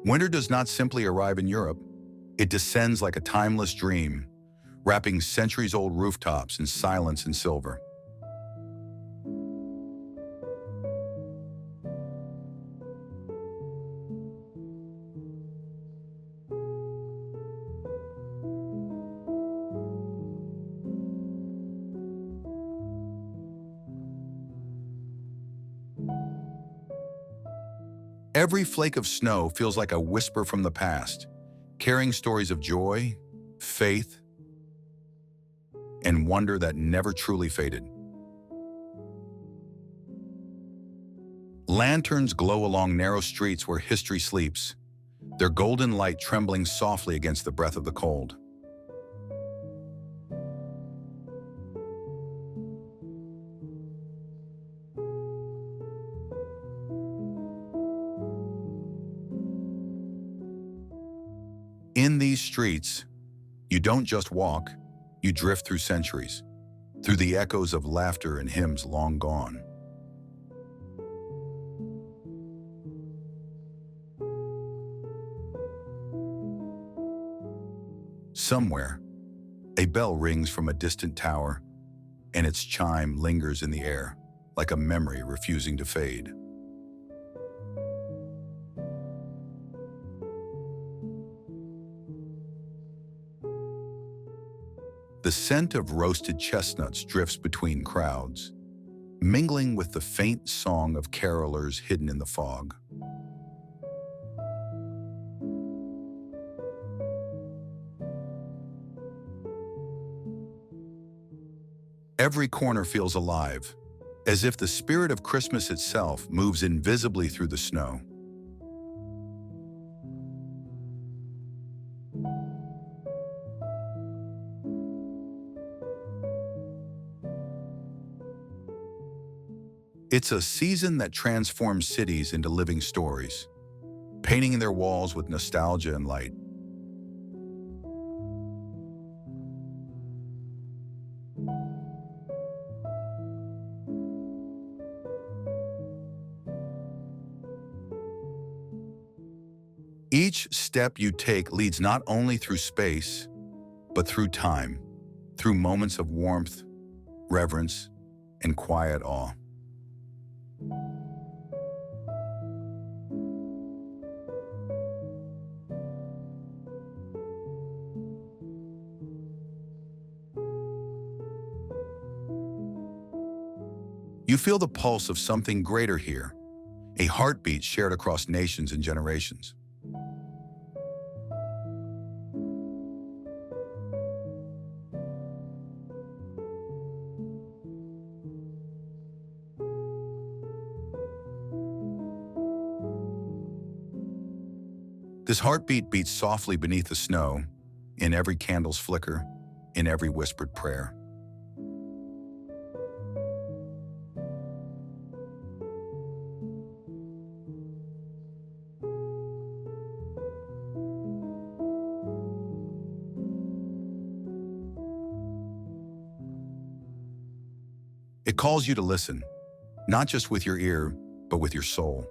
Winter does not simply arrive in Europe. It descends like a timeless dream, wrapping centuries-old rooftops in silence and silver. Every flake of snow feels like a whisper from the past, carrying stories of joy, faith, and wonder that never truly faded. Lanterns glow along narrow streets where history sleeps, their golden light trembling softly against the breath of the cold. In these streets, you don't just walk, you drift through centuries, through the echoes of laughter and hymns long gone. Somewhere, a bell rings from a distant tower, and its chime lingers in the air, like a memory refusing to fade. The scent of roasted chestnuts drifts between crowds, mingling with the faint song of carolers hidden in the fog. Every corner feels alive, as if the spirit of Christmas itself moves invisibly through the snow. It's a season that transforms cities into living stories, painting their walls with nostalgia and light. Each step you take leads not only through space, but through time, through moments of warmth, reverence, and quiet awe. You feel the pulse of something greater here, a heartbeat shared across nations and generations. This heartbeat beats softly beneath the snow, in every candle's flicker, in every whispered prayer. It calls you to listen, not just with your ear, but with your soul.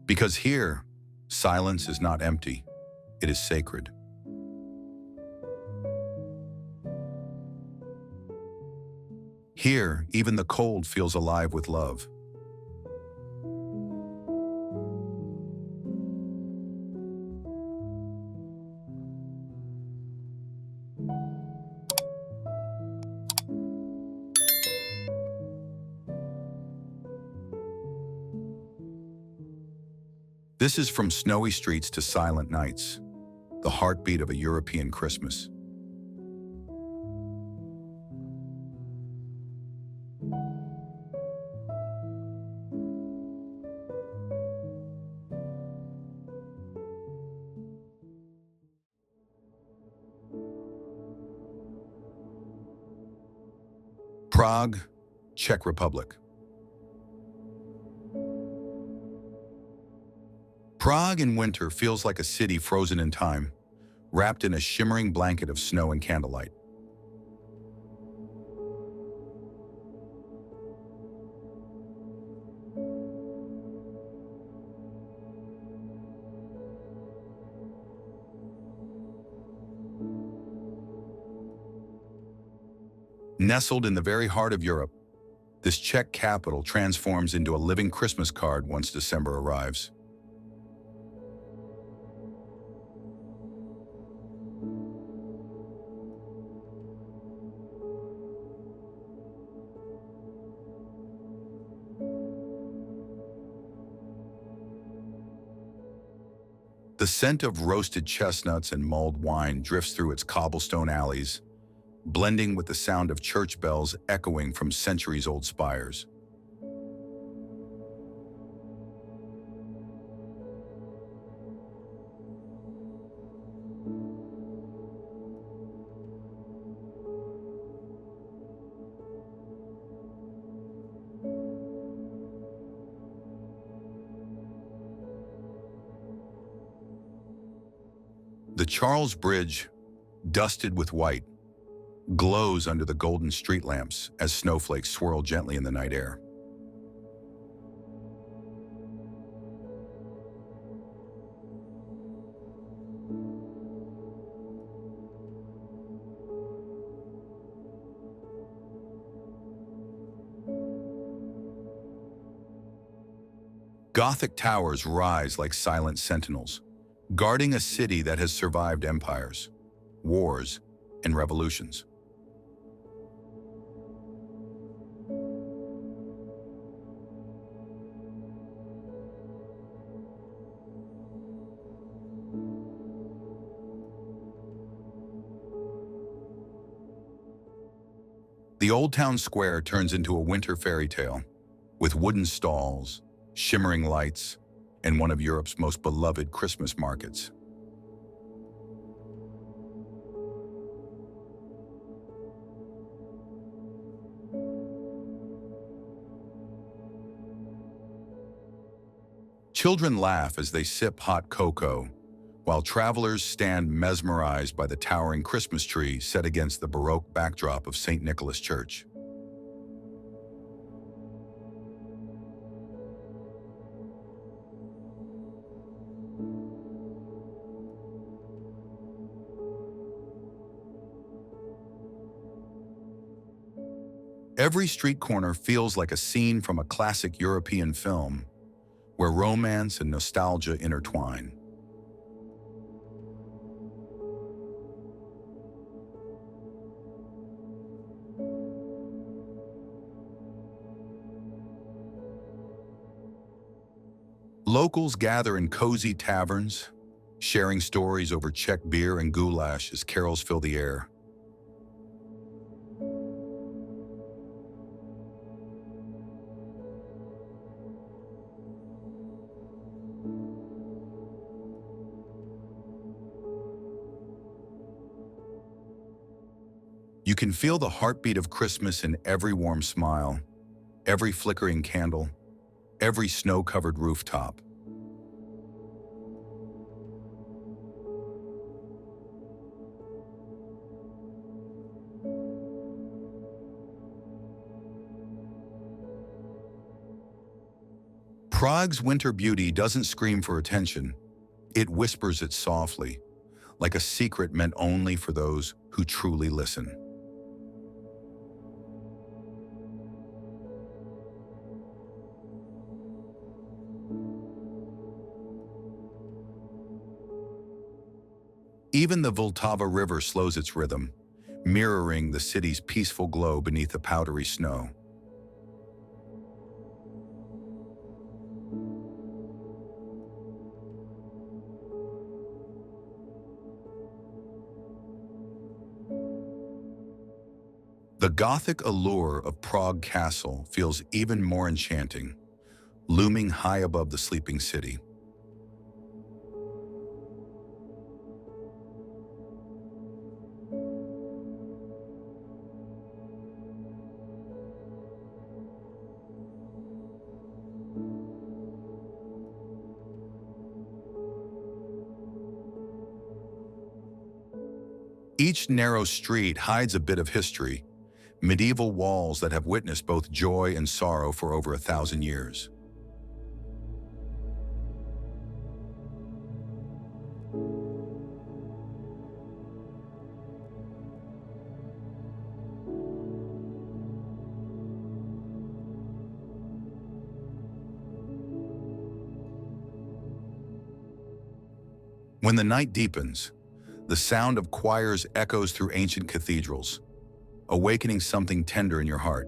Because here, silence is not empty, it is sacred. Here, even the cold feels alive with love. This is from snowy streets to silent nights, the heartbeat of a European Christmas. Prague, Czech Republic. Prague in winter feels like a city frozen in time, wrapped in a shimmering blanket of snow and candlelight. Nestled in the very heart of Europe, this Czech capital transforms into a living Christmas card once December arrives. The scent of roasted chestnuts and mulled wine drifts through its cobblestone alleys, blending with the sound of church bells echoing from centuries-old spires. The Charles Bridge, dusted with white, glows under the golden street lamps as snowflakes swirl gently in the night air. Gothic towers rise like silent sentinels, guarding a city that has survived empires, wars, and revolutions. The old town square turns into a winter fairy tale, with wooden stalls, shimmering lights, and one of Europe's most beloved Christmas markets. Children laugh as they sip hot cocoa, while travelers stand mesmerized by the towering Christmas tree set against the Baroque backdrop of St. Nicholas Church. Every street corner feels like a scene from a classic European film, where romance and nostalgia intertwine. Locals gather in cozy taverns, sharing stories over Czech beer and goulash as carols fill the air. You can feel the heartbeat of Christmas in every warm smile, every flickering candle, every snow-covered rooftop. Prague's winter beauty doesn't scream for attention. It whispers it softly, like a secret meant only for those who truly listen. Even the Vltava River slows its rhythm, mirroring the city's peaceful glow beneath the powdery snow. The Gothic allure of Prague Castle feels even more enchanting, looming high above the sleeping city. Each narrow street hides a bit of history, medieval walls that have witnessed both joy and sorrow for over 1,000 years. When the night deepens, the sound of choirs echoes through ancient cathedrals, awakening something tender in your heart.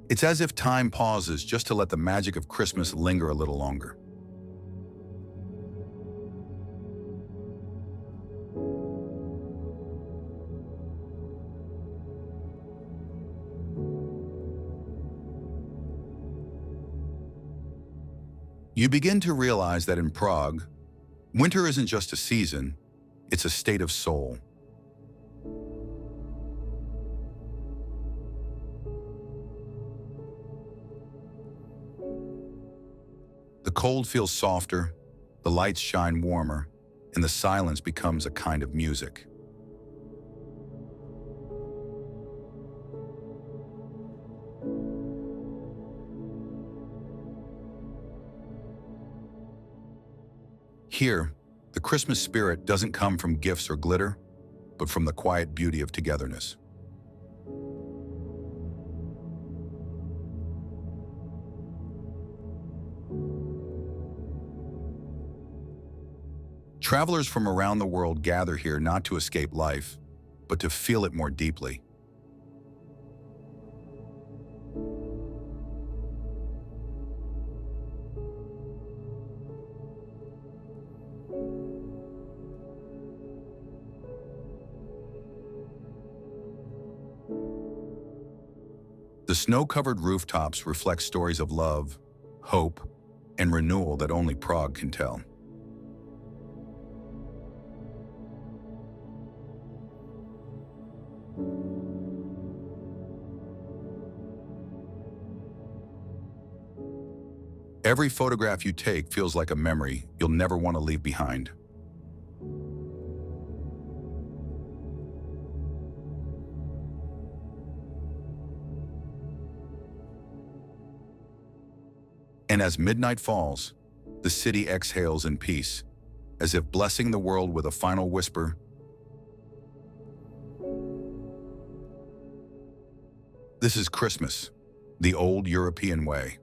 It's as if time pauses just to let the magic of Christmas linger a little longer. You begin to realize that in Prague, winter isn't just a season, it's a state of soul. The cold feels softer, the lights shine warmer, and the silence becomes a kind of music. Here, the Christmas spirit doesn't come from gifts or glitter, but from the quiet beauty of togetherness. Travelers from around the world gather here not to escape life, but to feel it more deeply. The snow-covered rooftops reflect stories of love, hope, and renewal that only Prague can tell. Every photograph you take feels like a memory you'll never want to leave behind. And as midnight falls, the city exhales in peace, as if blessing the world with a final whisper. This is Christmas, the old European way.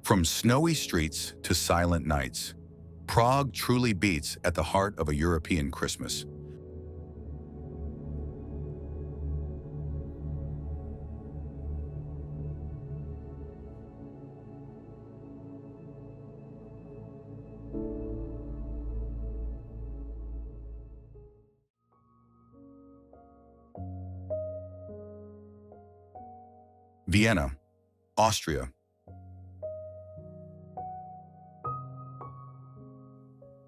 From snowy streets to silent nights, Prague truly beats at the heart of a European Christmas. Vienna, Austria.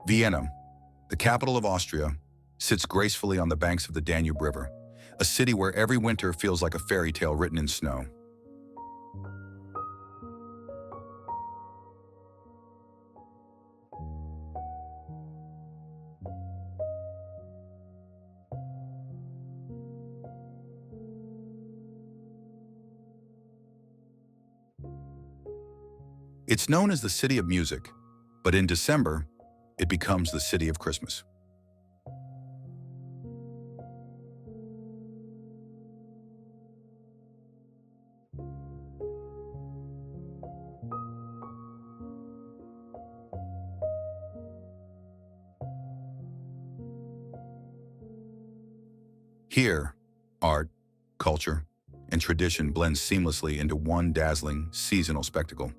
Vienna, the capital of Austria, sits gracefully on the banks of the Danube River, a city where every winter feels like a fairy tale written in snow. It's known as the City of Music, but in December, it becomes the City of Christmas. Here, art, culture, and tradition blend seamlessly into one dazzling, seasonal spectacle.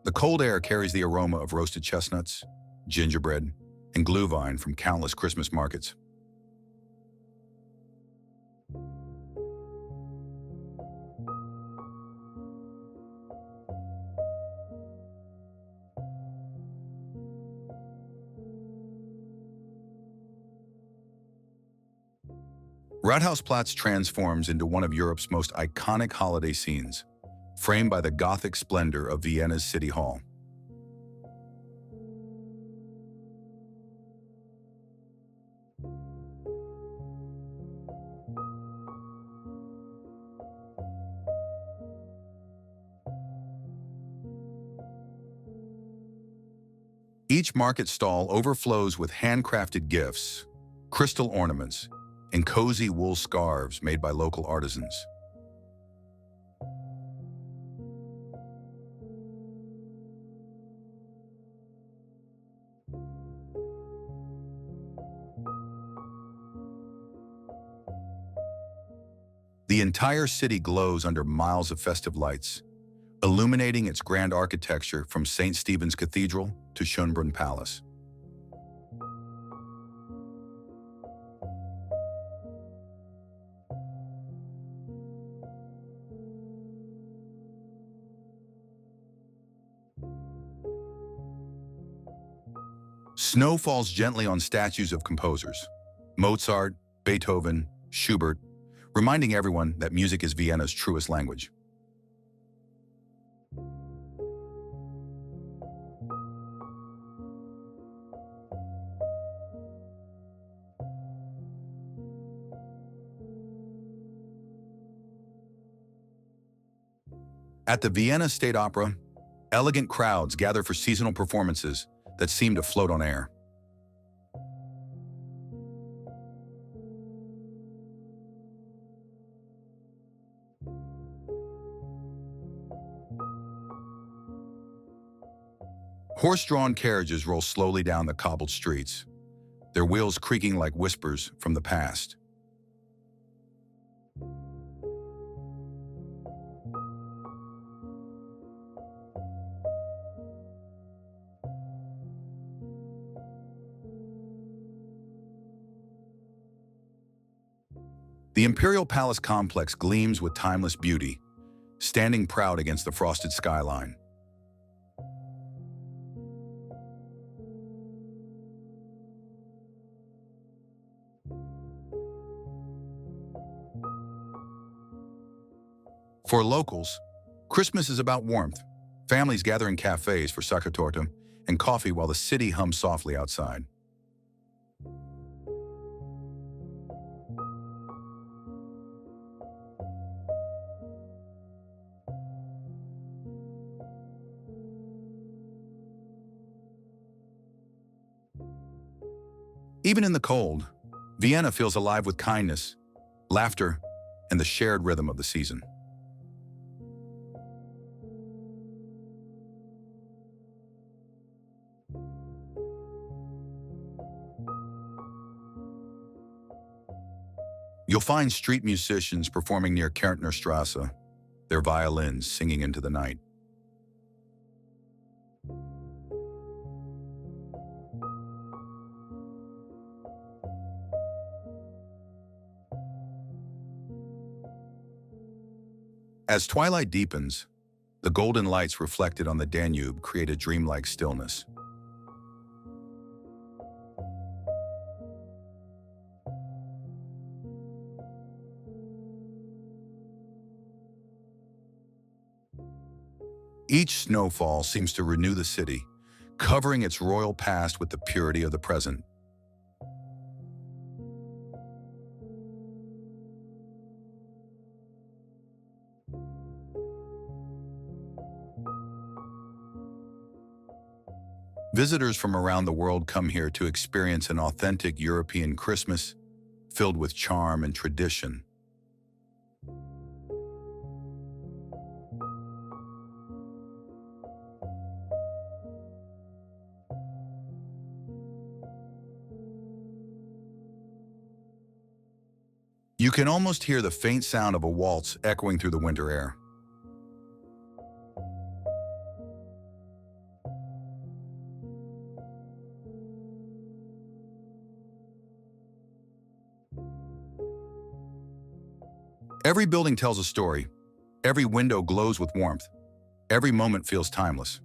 The cold air carries the aroma of roasted chestnuts, gingerbread, and glühwein from countless Christmas markets. Rathausplatz transforms into one of Europe's most iconic holiday scenes, framed by the Gothic splendor of Vienna's City Hall. Each market stall overflows with handcrafted gifts, crystal ornaments, and cozy wool scarves made by local artisans. The entire city glows under miles of festive lights, illuminating its grand architecture from St. Stephen's Cathedral to Schönbrunn Palace. Snow falls gently on statues of composers, Mozart, Beethoven, Schubert, reminding everyone that music is Vienna's truest language. At the Vienna State Opera, elegant crowds gather for seasonal performances that seem to float on air. Horse-drawn carriages roll slowly down the cobbled streets, their wheels creaking like whispers from the past. The Imperial Palace complex gleams with timeless beauty, standing proud against the frosted skyline. For locals, Christmas is about warmth. Families gather in cafes for Sachertorte and coffee while the city hums softly outside. Even in the cold, Vienna feels alive with kindness, laughter, and the shared rhythm of the season. You'll find street musicians performing near Kärntner Straße, their violins singing into the night. As twilight deepens, the golden lights reflected on the Danube create a dreamlike stillness. Each snowfall seems to renew the city, covering its royal past with the purity of the present. Visitors from around the world come here to experience an authentic European Christmas filled with charm and tradition. You can almost hear the faint sound of a waltz echoing through the winter air. Every building tells a story. Every window glows with warmth. Every moment feels timeless.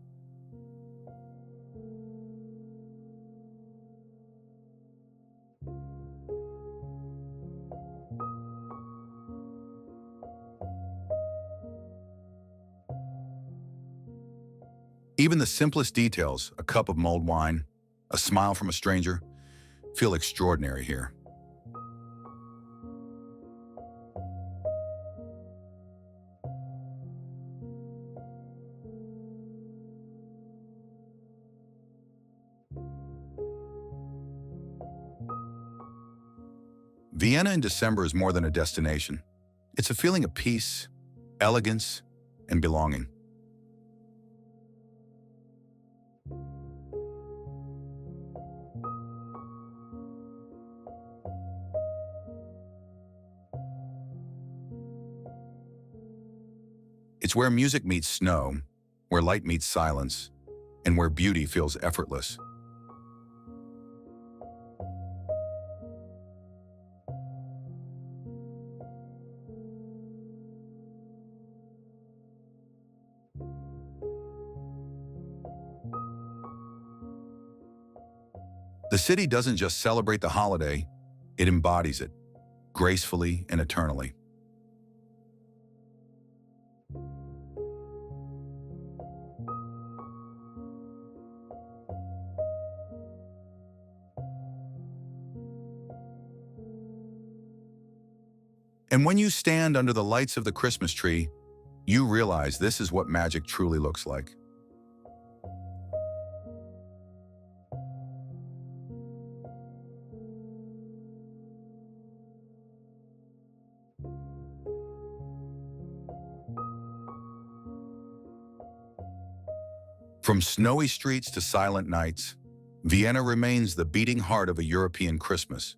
Even the simplest details, a cup of mulled wine, a smile from a stranger, feel extraordinary here. Vienna in December is more than a destination. It's a feeling of peace, elegance, and belonging. It's where music meets snow, where light meets silence, and where beauty feels effortless. The city doesn't just celebrate the holiday, it embodies it, gracefully and eternally. And when you stand under the lights of the Christmas tree, you realize this is what magic truly looks like. From snowy streets to silent nights, Vienna remains the beating heart of a European Christmas.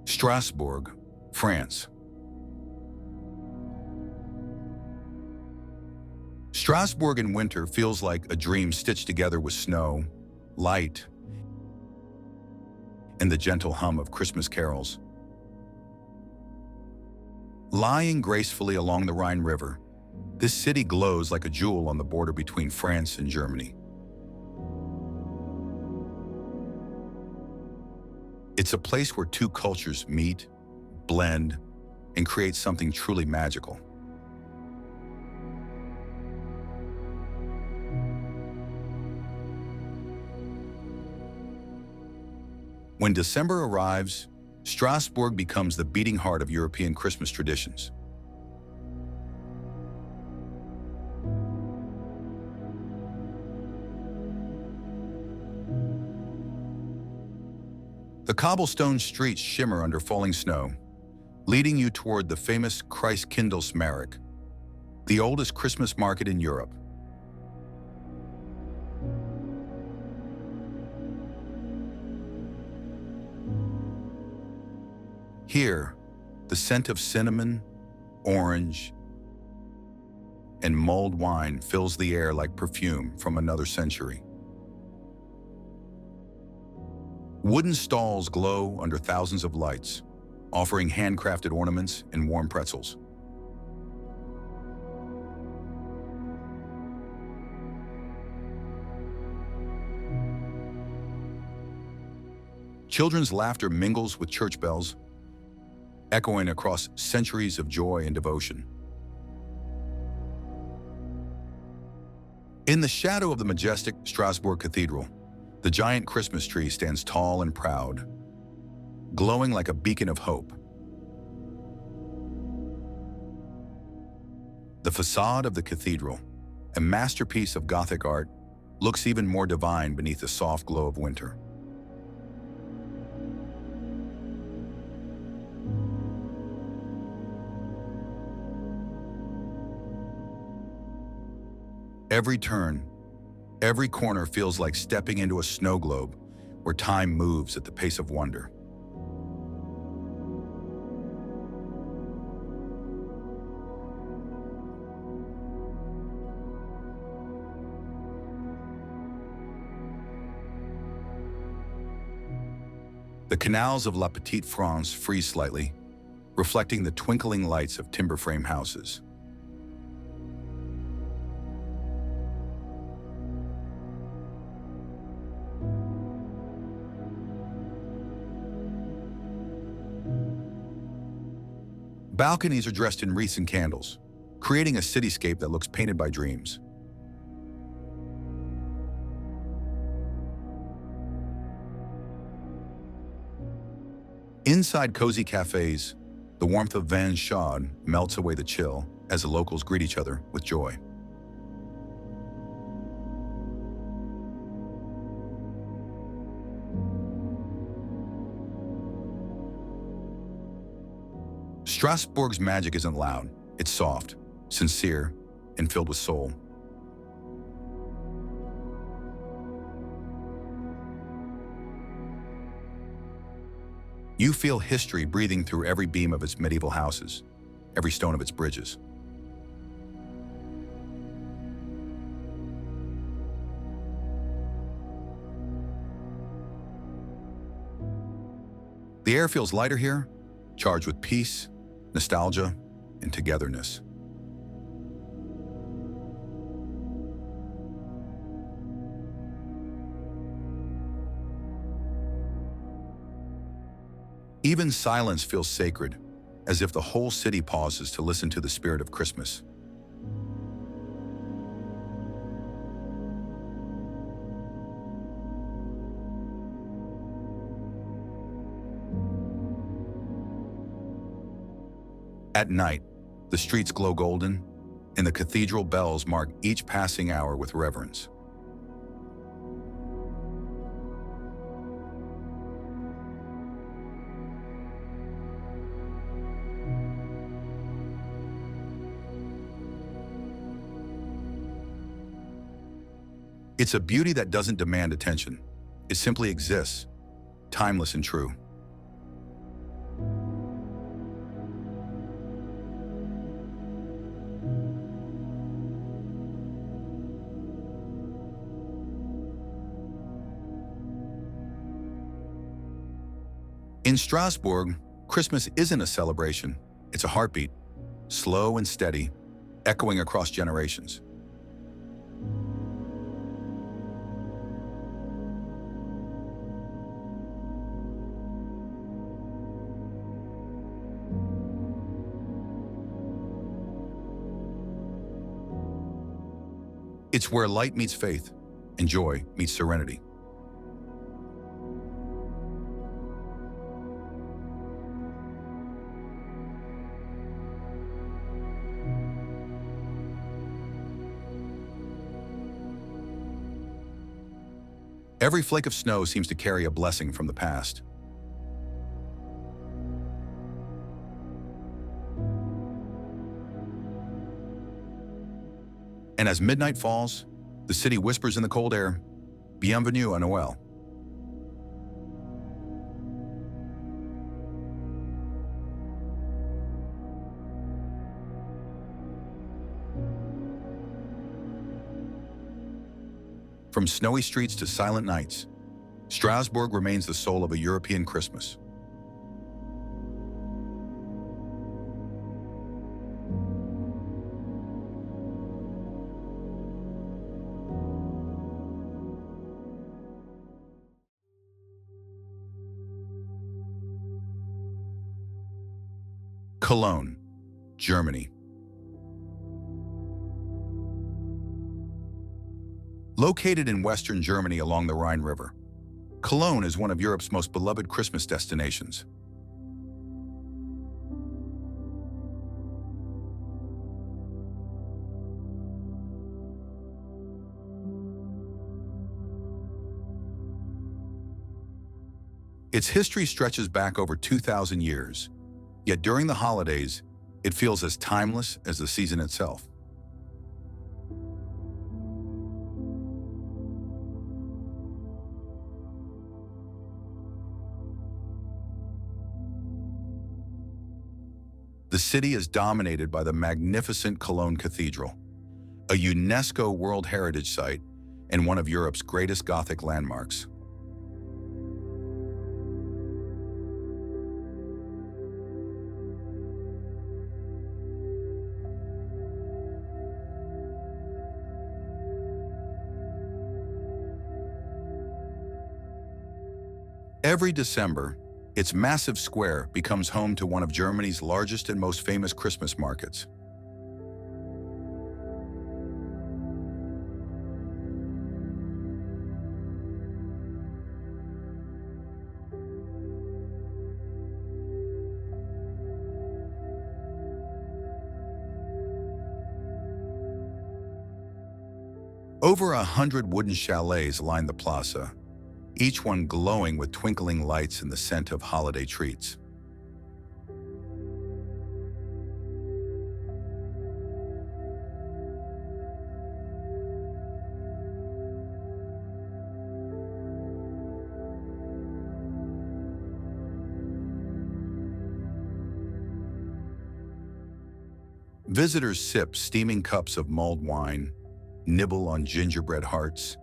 Strasbourg, France. Strasbourg in winter feels like a dream stitched together with snow, light, and the gentle hum of Christmas carols. Lying gracefully along the Rhine River, this city glows like a jewel on the border between France and Germany. It's a place where two cultures meet, blend, and create something truly magical. When December arrives, Strasbourg becomes the beating heart of European Christmas traditions. The cobblestone streets shimmer under falling snow, leading you toward the famous Christkindlesmarkt, the oldest Christmas market in Europe. Here, the scent of cinnamon, orange, and mulled wine fills the air like perfume from another century. Wooden stalls glow under thousands of lights, offering handcrafted ornaments and warm pretzels. Children's laughter mingles with church bells, echoing across centuries of joy and devotion. In the shadow of the majestic Strasbourg Cathedral, the giant Christmas tree stands tall and proud, glowing like a beacon of hope. The facade of the cathedral, a masterpiece of Gothic art, looks even more divine beneath the soft glow of winter. Every turn, every corner feels like stepping into a snow globe where time moves at the pace of wonder. The canals of La Petite France freeze slightly, reflecting the twinkling lights of timber frame houses. Balconies are dressed in wreaths and candles, creating a cityscape that looks painted by dreams. Inside cozy cafes, the warmth of vin chaud melts away the chill as the locals greet each other with joy. Strasbourg's magic isn't loud, it's soft, sincere, and filled with soul. You feel history breathing through every beam of its medieval houses, every stone of its bridges. The air feels lighter here, charged with peace, nostalgia, and togetherness. Even silence feels sacred, as if the whole city pauses to listen to the spirit of Christmas. At night, the streets glow golden, and the cathedral bells mark each passing hour with reverence. It's a beauty that doesn't demand attention. It simply exists, timeless and true. In Strasbourg, Christmas isn't a celebration, it's a heartbeat, slow and steady, echoing across generations. It's where light meets faith and joy meets serenity. Every flake of snow seems to carry a blessing from the past. And as midnight falls, the city whispers in the cold air, "Bienvenue à Noël." From snowy streets to silent nights, Strasbourg remains the soul of a European Christmas. Cologne, Germany. Located in western Germany along the Rhine River, Cologne is one of Europe's most beloved Christmas destinations. Its history stretches back over 2,000 years, yet during the holidays, it feels as timeless as the season itself. The city is dominated by the magnificent Cologne Cathedral, a UNESCO World Heritage Site and one of Europe's greatest Gothic landmarks. Every December, its massive square becomes home to one of Germany's largest and most famous Christmas markets. Over 100 wooden chalets line the plaza, each one glowing with twinkling lights and the scent of holiday treats. Visitors sip steaming cups of mulled wine, nibble on gingerbread hearts,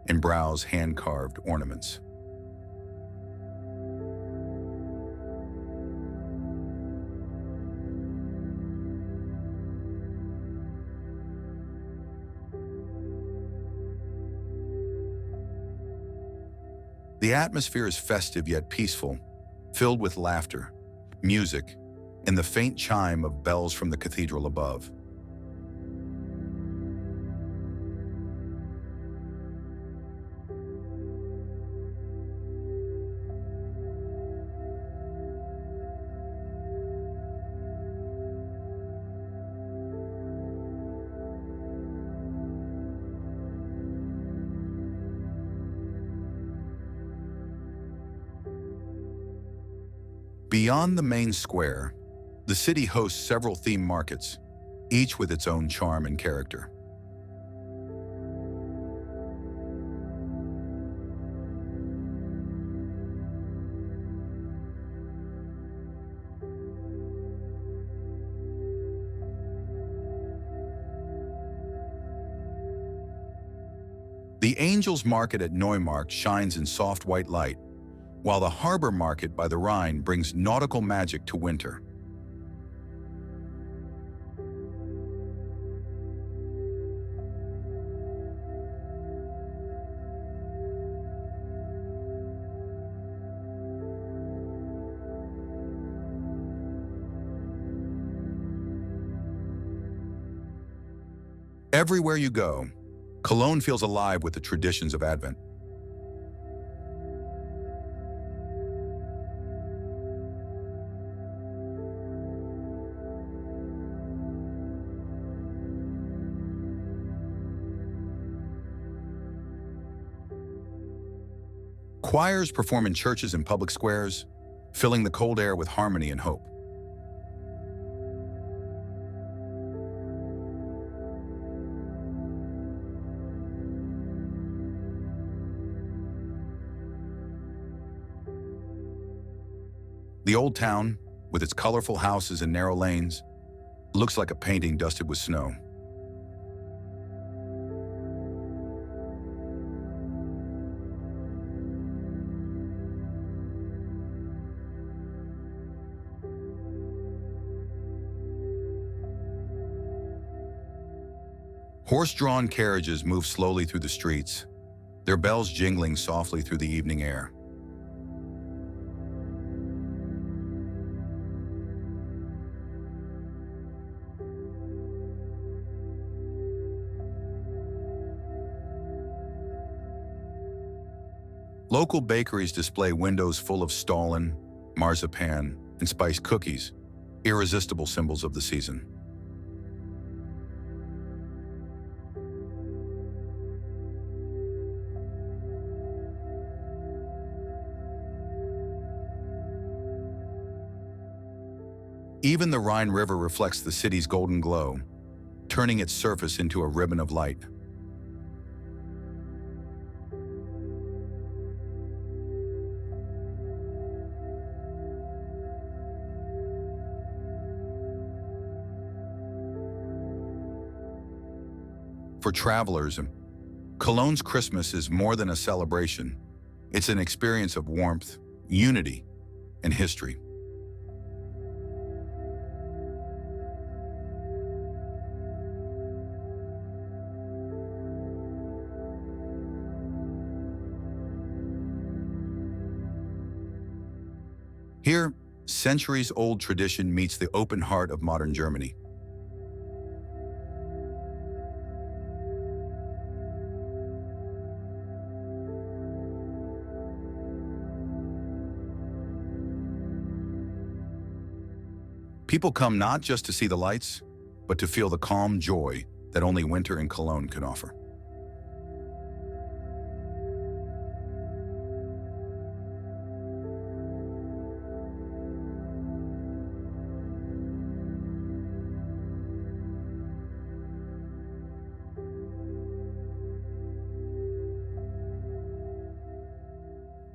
and browse hand-carved ornaments. The atmosphere is festive yet peaceful, filled with laughter, music, and the faint chime of bells from the cathedral above. Beyond the main square, the city hosts several theme markets, each with its own charm and character. The Angels Market at Neumarkt shines in soft white light, while the Harbor Market by the Rhine brings nautical magic to winter. Everywhere you go, Cologne feels alive with the traditions of Advent. Choirs perform in churches and public squares, filling the cold air with harmony and hope. The old town, with its colorful houses and narrow lanes, looks like a painting dusted with snow. Horse-drawn carriages move slowly through the streets, their bells jingling softly through the evening air. Local bakeries display windows full of Stollen, marzipan, and spiced cookies, irresistible symbols of the season. Even the Rhine River reflects the city's golden glow, turning its surface into a ribbon of light. For travelers, Cologne's Christmas is more than a celebration. It's an experience of warmth, unity, and history. Here, centuries-old tradition meets the open heart of modern Germany. People come not just to see the lights, but to feel the calm joy that only winter in Cologne can offer.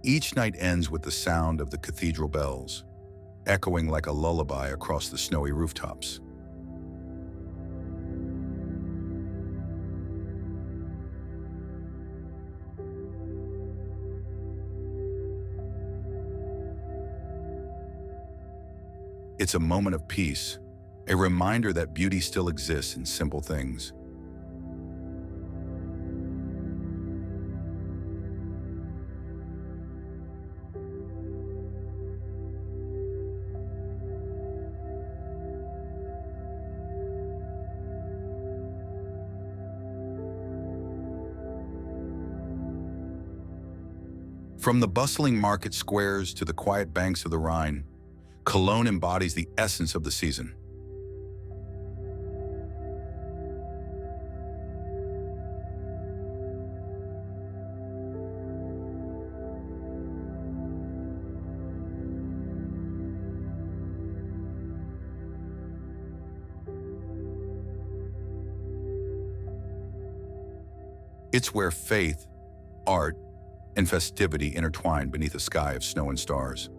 Each night ends with the sound of the cathedral bells, echoing like a lullaby across the snowy rooftops. It's a moment of peace, a reminder that beauty still exists in simple things. From the bustling market squares to the quiet banks of the Rhine, Cologne embodies the essence of the season. It's where faith, art, and festivity intertwine beneath a sky of snow and stars.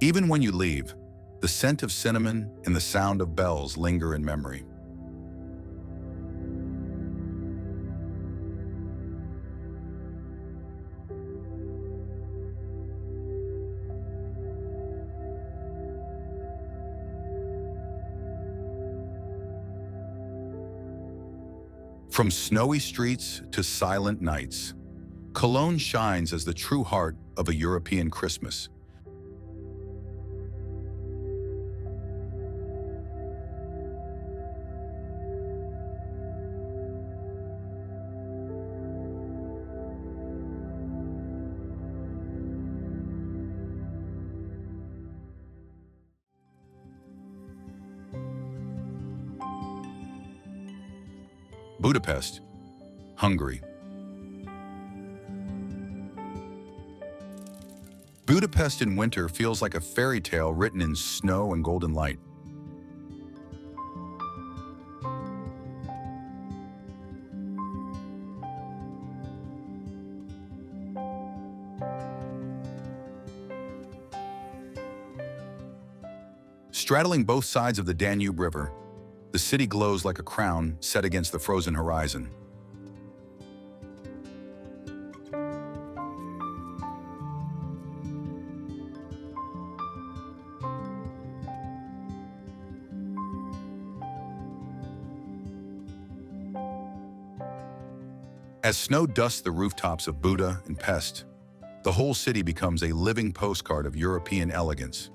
Even when you leave, the scent of cinnamon and the sound of bells linger in memory. From snowy streets to silent nights, Cologne shines as the true heart of a European Christmas. Budapest, Hungary. Budapest in winter feels like a fairy tale written in snow and golden light. Straddling both sides of the Danube River, the city glows like a crown set against the frozen horizon. As snow dusts the rooftops of Buda and Pest, the whole city becomes a living postcard of European elegance.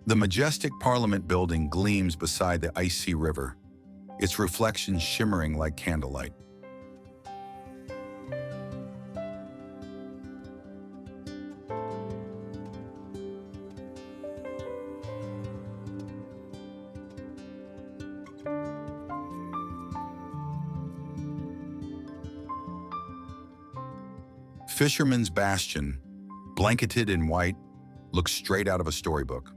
The majestic Parliament building gleams beside the icy river, its reflection shimmering like candlelight. Fisherman's Bastion, blanketed in white, looks straight out of a storybook,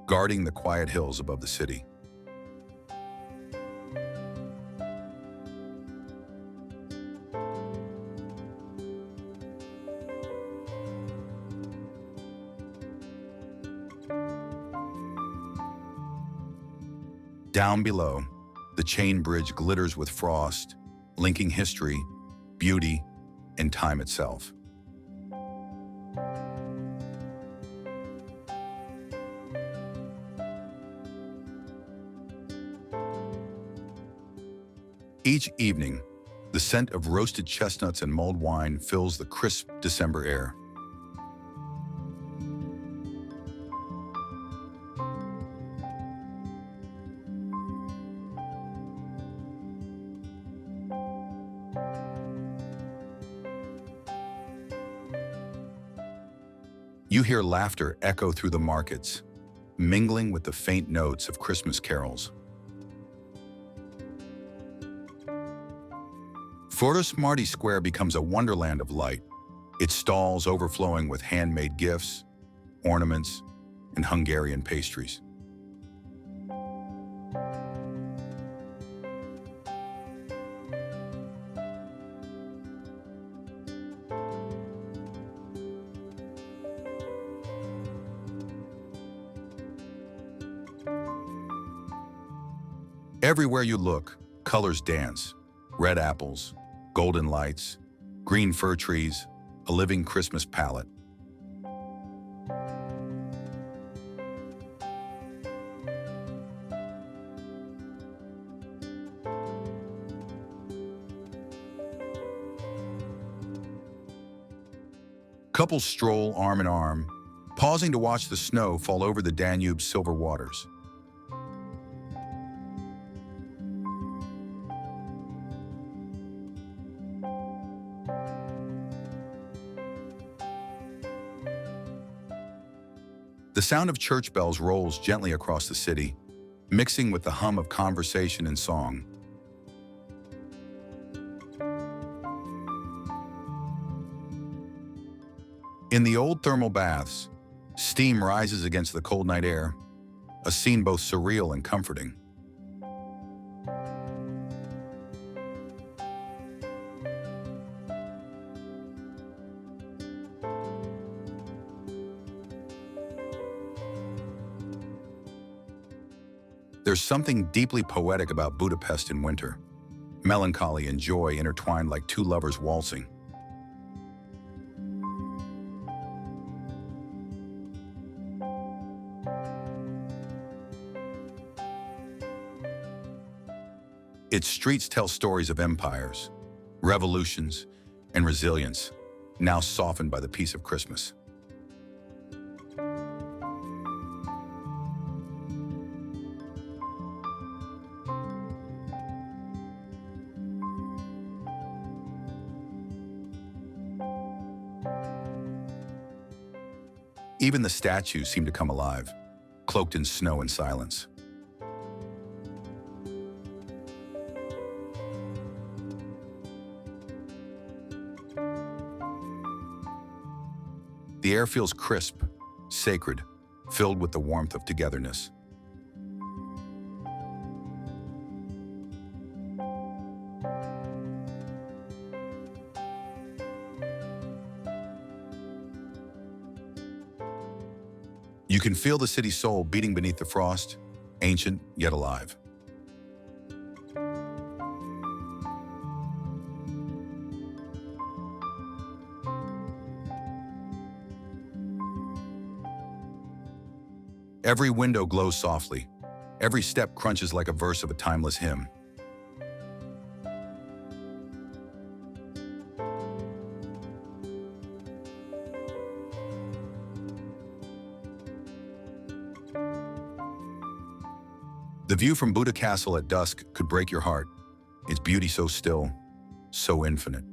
guarding the quiet hills above the city. Down below, the chain bridge glitters with frost, linking history, beauty, and time itself. Each evening, the scent of roasted chestnuts and mulled wine fills the crisp December air. You hear laughter echo through the markets, mingling with the faint notes of Christmas carols. Fortis Marty Square becomes a wonderland of light, its stalls overflowing with handmade gifts, ornaments, and Hungarian pastries. Everywhere you look, colors dance. Red apples, golden lights, green fir trees, a living Christmas palette. Couples stroll arm in arm, pausing to watch the snow fall over the Danube's silver waters. The sound of church bells rolls gently across the city, mixing with the hum of conversation and song. In the old thermal baths, steam rises against the cold night air, a scene both surreal and comforting. There's something deeply poetic about Budapest in winter. Melancholy and joy intertwined like two lovers waltzing. Its streets tell stories of empires, revolutions, and resilience, now softened by the peace of Christmas. Even the statues seem to come alive, cloaked in snow and silence. The air feels crisp, sacred, filled with the warmth of togetherness. You can feel the city's soul beating beneath the frost, ancient yet alive. Every window glows softly. Every step crunches like a verse of a timeless hymn. The view from Buda Castle at dusk could break your heart, its beauty so still, so infinite.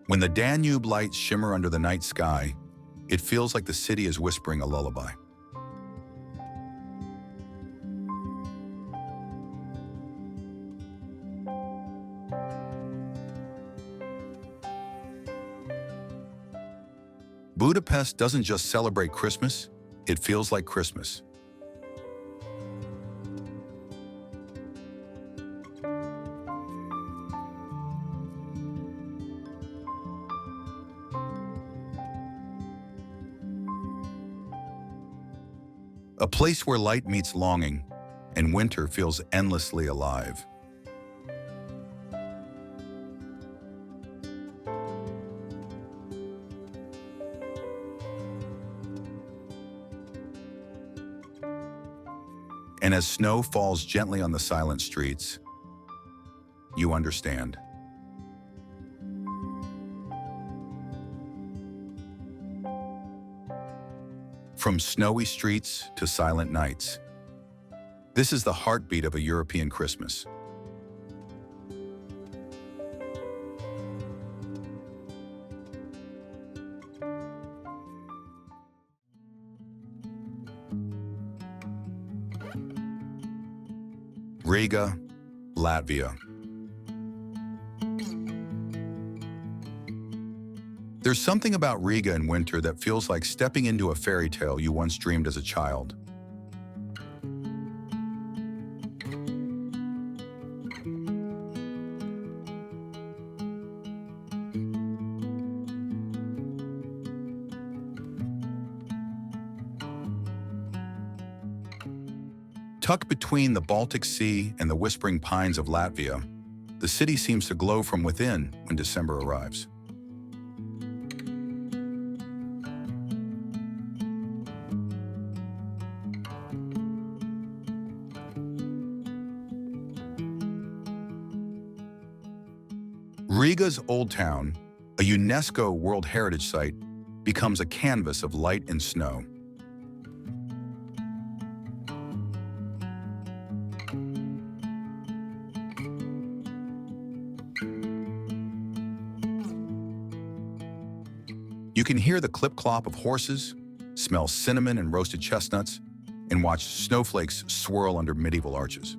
When the Danube lights shimmer under the night sky, it feels like the city is whispering a lullaby. Budapest doesn't just celebrate Christmas, it feels like Christmas. a place where light meets longing and winter feels endlessly alive. And as snow falls gently on the silent streets, you understand. From snowy streets to silent nights, this is the heartbeat of a European Christmas. Riga, Latvia. There's something about Riga in winter that feels like stepping into a fairy tale you once dreamed as a child. Tucked between the Baltic Sea and the whispering pines of Latvia, the city seems to glow from within when December arrives. Riga's Old Town, a UNESCO World Heritage Site, becomes a canvas of light and snow. You can hear the clip-clop of horses, smell cinnamon and roasted chestnuts, and watch snowflakes swirl under medieval arches.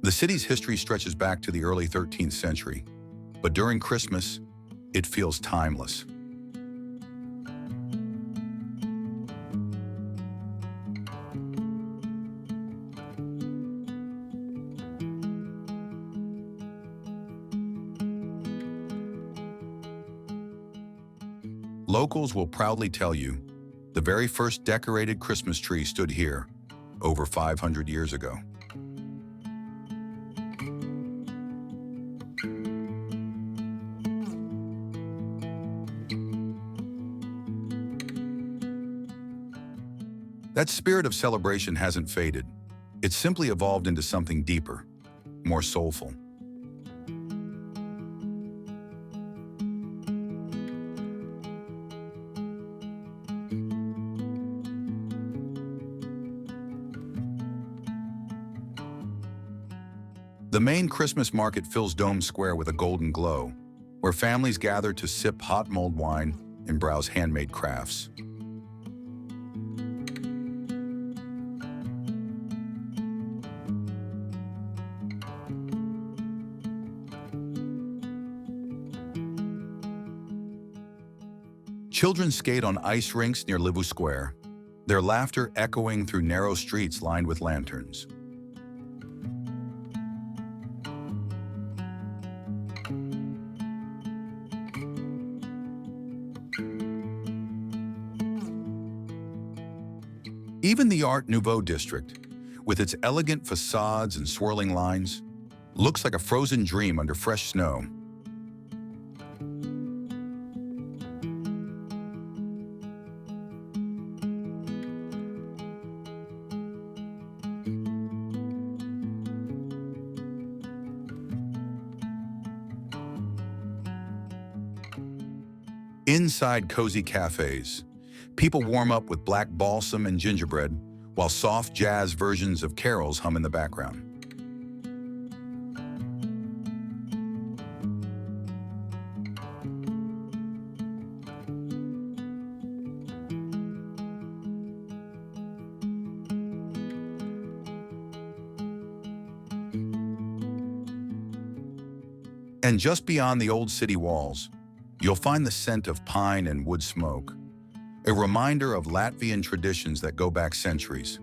The city's history stretches back to the early 13th century, but during Christmas, it feels timeless. Locals will proudly tell you, the very first decorated Christmas tree stood here over 500 years ago. That spirit of celebration hasn't faded. It's simply evolved into something deeper, more soulful. The main Christmas market fills Dome Square with a golden glow, where families gather to sip hot mulled wine and browse handmade crafts. Children skate on ice rinks near Livu Square, their laughter echoing through narrow streets lined with lanterns. Even the Art Nouveau district, with its elegant facades and swirling lines, looks like a frozen dream under fresh snow. Inside cozy cafes, people warm up with black balsam and gingerbread, while soft jazz versions of carols hum in the background. And just beyond the old city walls, You'll find the scent of pine and wood smoke, a reminder of Latvian traditions that go back centuries.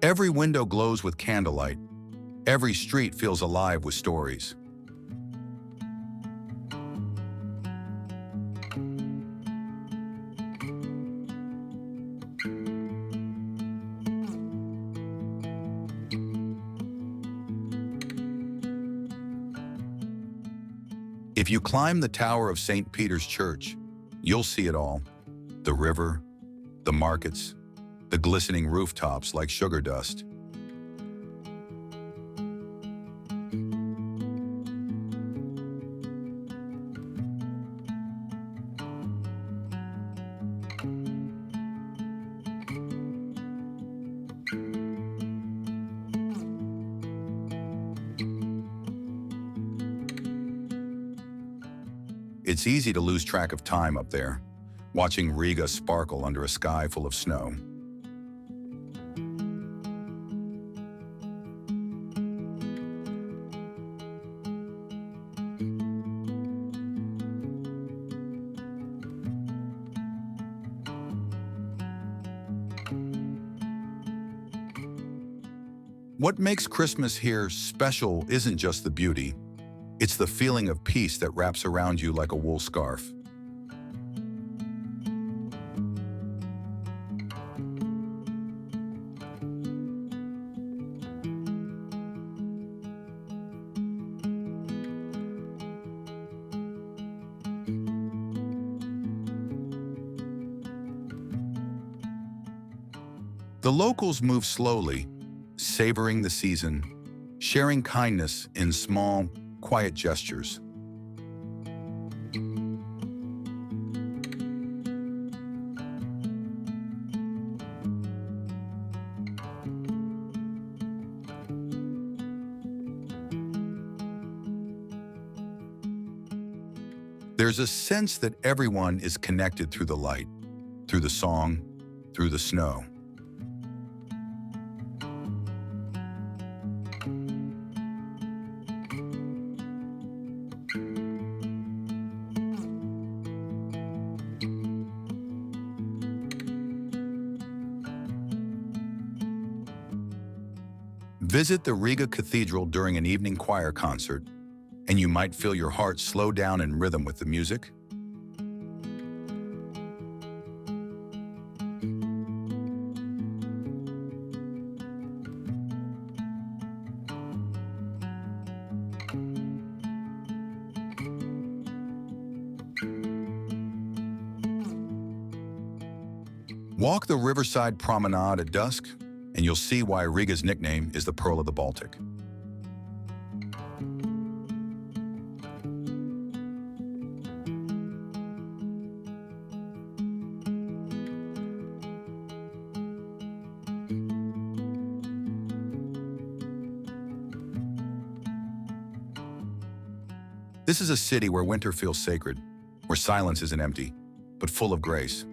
Every window glows with candlelight. Every street feels alive with stories. If you climb the tower of St. Peter's Church, you'll see it all. The river, the markets, the glistening rooftops like sugar dust. It's easy to lose track of time up there, watching Riga sparkle under a sky full of snow. What makes Christmas here special isn't just the beauty, it's the feeling of peace that wraps around you like a wool scarf. The locals move slowly, savoring the season, sharing kindness in small, quiet gestures. There's a sense that everyone is connected through the light, through the song, through the snow. Visit the Riga Cathedral during an evening choir concert, and you might feel your heart slow down in rhythm with the music. Walk the riverside promenade at dusk, and you'll see why Riga's nickname is the Pearl of the Baltic. This is a city where winter feels sacred, where silence isn't empty, but full of grace.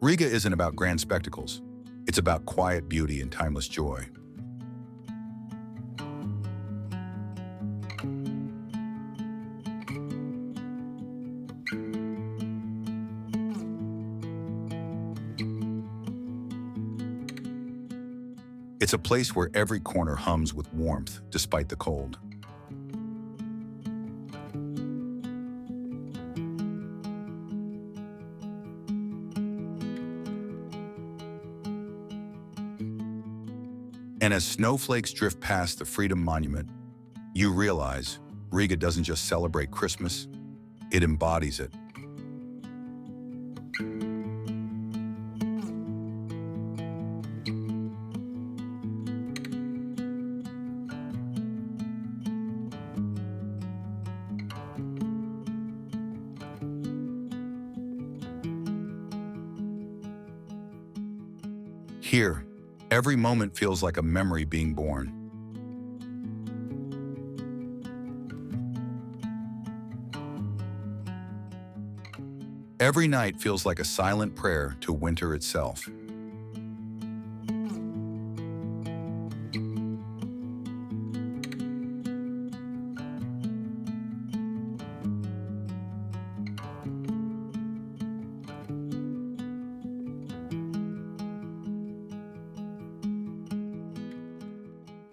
Riga isn't about grand spectacles. It's about quiet beauty and timeless joy. It's a place where every corner hums with warmth despite the cold. And as snowflakes drift past the Freedom Monument, you realize Riga doesn't just celebrate Christmas, it embodies it. Here, every moment feels like a memory being born. Every night feels like a silent prayer to winter itself.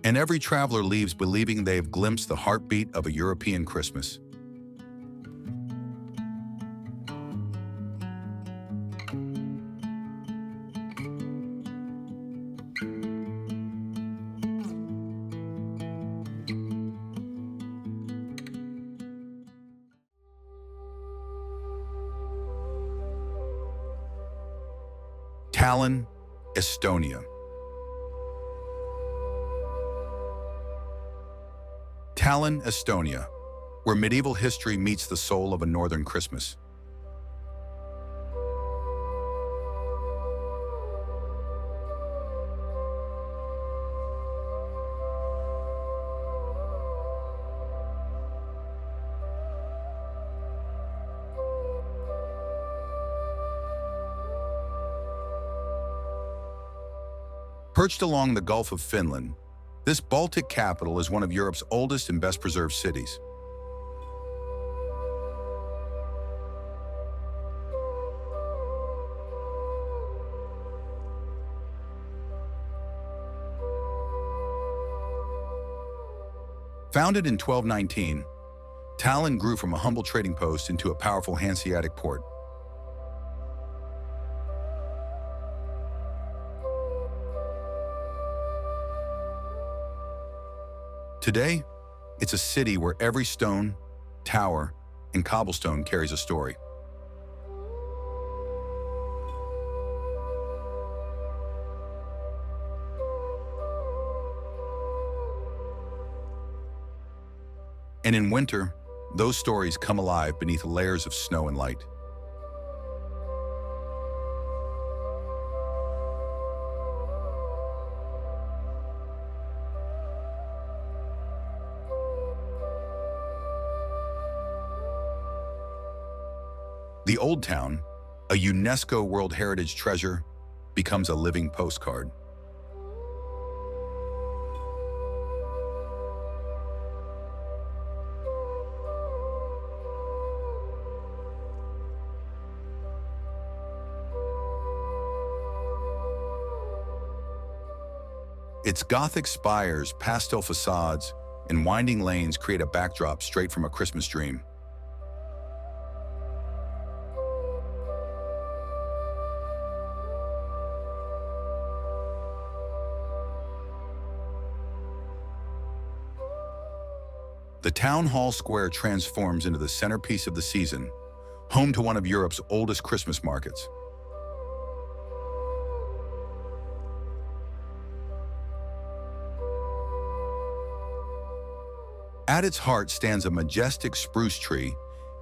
And every traveler leaves believing they've glimpsed the heartbeat of a European Christmas. Tallinn, Estonia. Tallinn, Estonia, where medieval history meets the soul of a northern Christmas. Perched along the Gulf of Finland, this Baltic capital is one of Europe's oldest and best-preserved cities. Founded in 1219, Tallinn grew from a humble trading post into a powerful Hanseatic port. Today, it's a city where every stone, tower, and cobblestone carries a story. And in winter, those stories come alive beneath layers of snow and light. The Old Town, a UNESCO World Heritage treasure, becomes a living postcard. Its Gothic spires, pastel facades, and winding lanes create a backdrop straight from a Christmas dream. The town hall square transforms into the centerpiece of the season, home to one of Europe's oldest Christmas markets. At its heart stands a majestic spruce tree,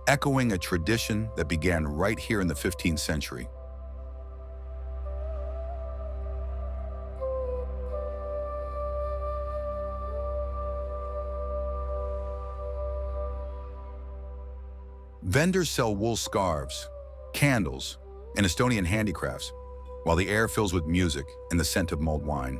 echoing a tradition that began right here in the 15th century. Vendors sell wool scarves, candles, and Estonian handicrafts, while the air fills with music and the scent of mulled wine.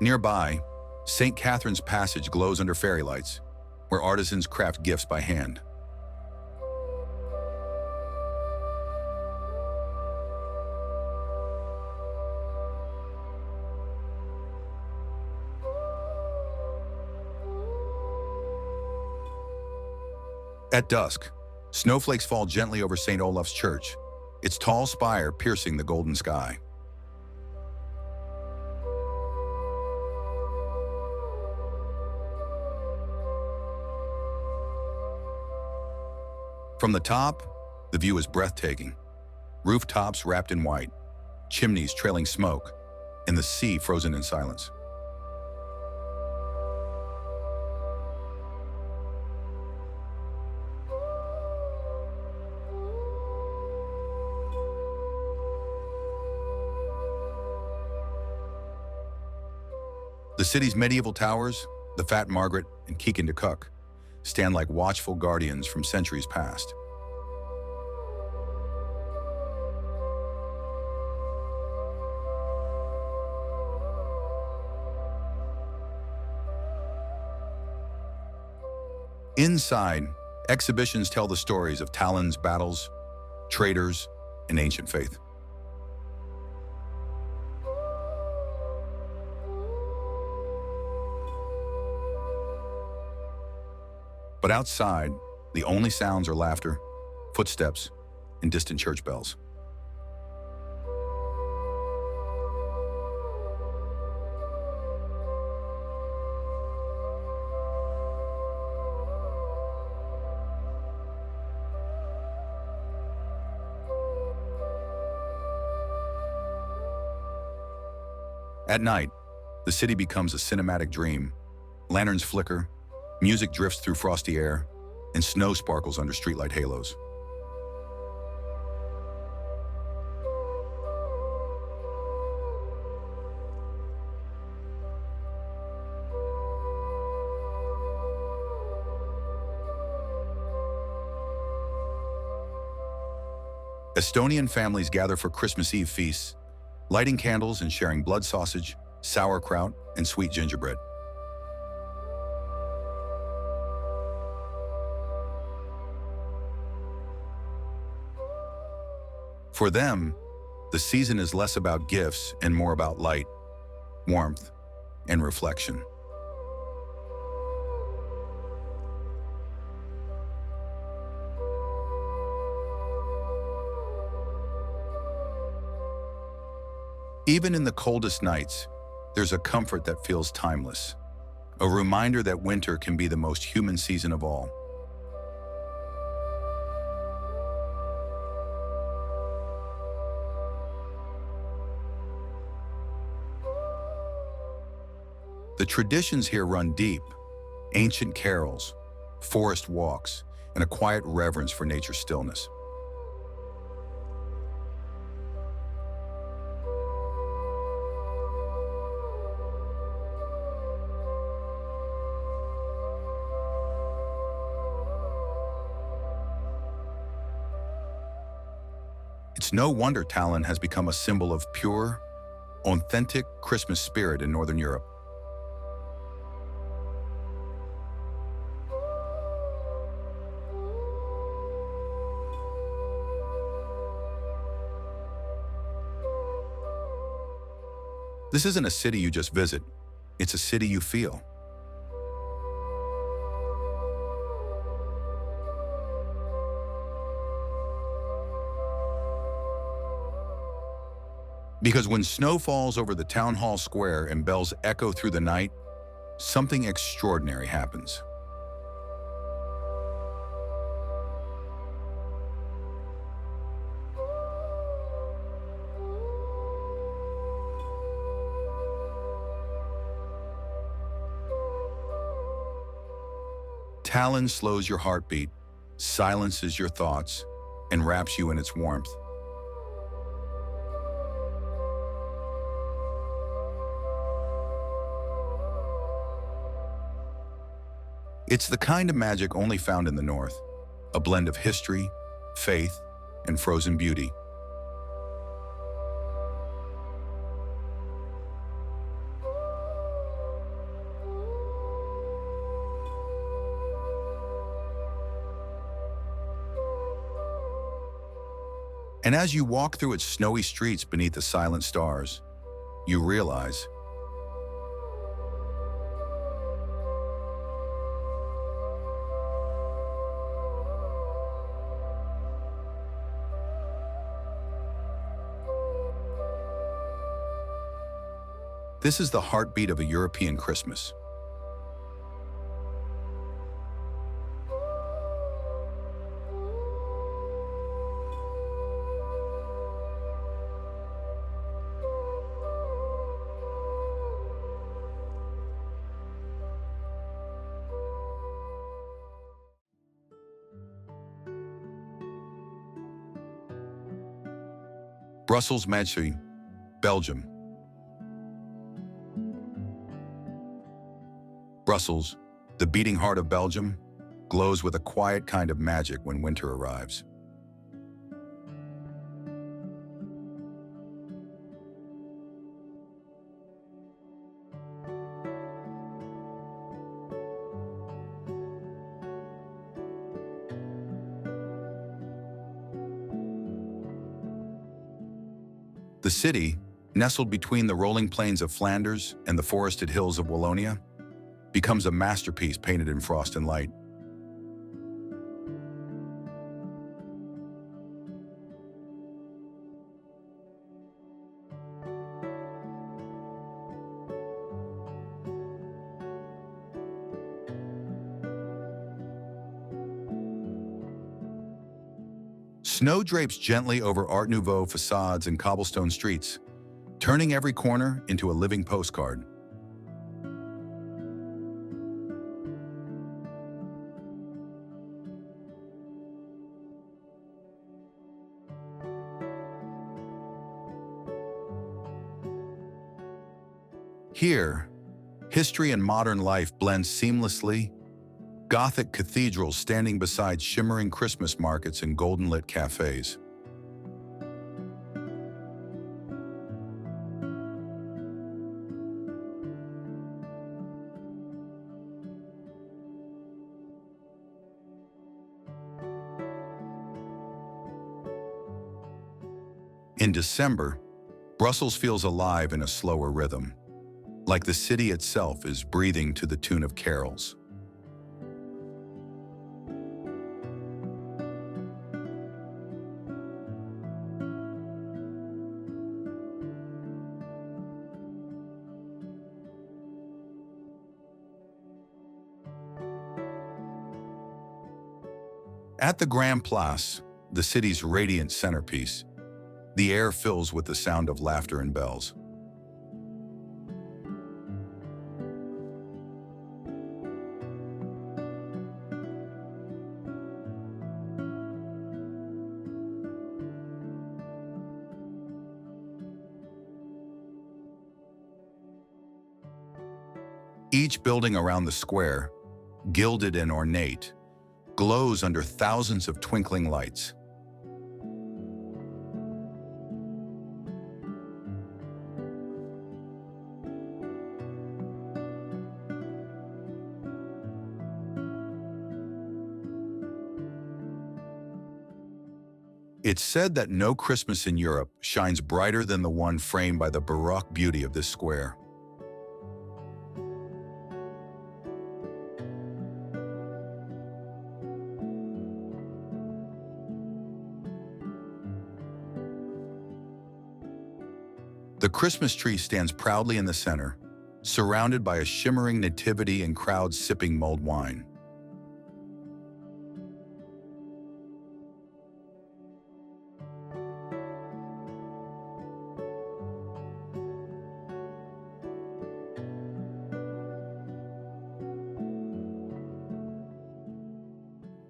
Nearby, St. Catherine's Passage glows under fairy lights, where artisans craft gifts by hand. At dusk, snowflakes fall gently over St. Olaf's Church, its tall spire piercing the golden sky. From the top, the view is breathtaking. Rooftops wrapped in white, chimneys trailing smoke, and the sea frozen in silence. The city's medieval towers, the Fat Margaret and Keegan de Cook, stand like watchful guardians from centuries past. Inside, exhibitions tell the stories of Talon's battles, traders, and ancient faith. But outside, the only sounds are laughter, footsteps, and distant church bells. At night, the city becomes a cinematic dream. Lanterns flicker, music drifts through frosty air, and snow sparkles under streetlight halos. Estonian families gather for Christmas Eve feasts, lighting candles and sharing blood sausage, sauerkraut, and sweet gingerbread. For them, the season is less about gifts and more about light, warmth, and reflection. Even in the coldest nights, there's a comfort that feels timeless, a reminder that winter can be the most human season of all. The traditions here run deep: ancient carols, forest walks, and a quiet reverence for nature's stillness. It's no wonder Tallinn has become a symbol of pure, authentic Christmas spirit in Northern Europe. This isn't a city you just visit, it's a city you feel. Because when snow falls over the town hall square and bells echo through the night, something extraordinary happens. Tallinn slows your heartbeat, silences your thoughts, and wraps you in its warmth. It's the kind of magic only found in the North, a blend of history, faith, and frozen beauty. And as you walk through its snowy streets beneath the silent stars, you realize this is the heartbeat of a European Christmas. Brussels Metz, Belgium. Brussels, the beating heart of Belgium, glows with a quiet kind of magic when winter arrives. The city, nestled between the rolling plains of Flanders and the forested hills of Wallonia, becomes a masterpiece painted in frost and light. Snow drapes gently over Art Nouveau facades and cobblestone streets, turning every corner into a living postcard. Here, history and modern life blend seamlessly, Gothic cathedrals standing beside shimmering Christmas markets and golden-lit cafes. In December, Brussels feels alive in a slower rhythm, like the city itself is breathing to the tune of carols. At the Grand Place, the city's radiant centerpiece, the air fills with the sound of laughter and bells. Each building around the square, gilded and ornate, glows under thousands of twinkling lights. It's said that no Christmas in Europe shines brighter than the one framed by the Baroque beauty of this square. The Christmas tree stands proudly in the center, surrounded by a shimmering nativity and crowds sipping mulled wine.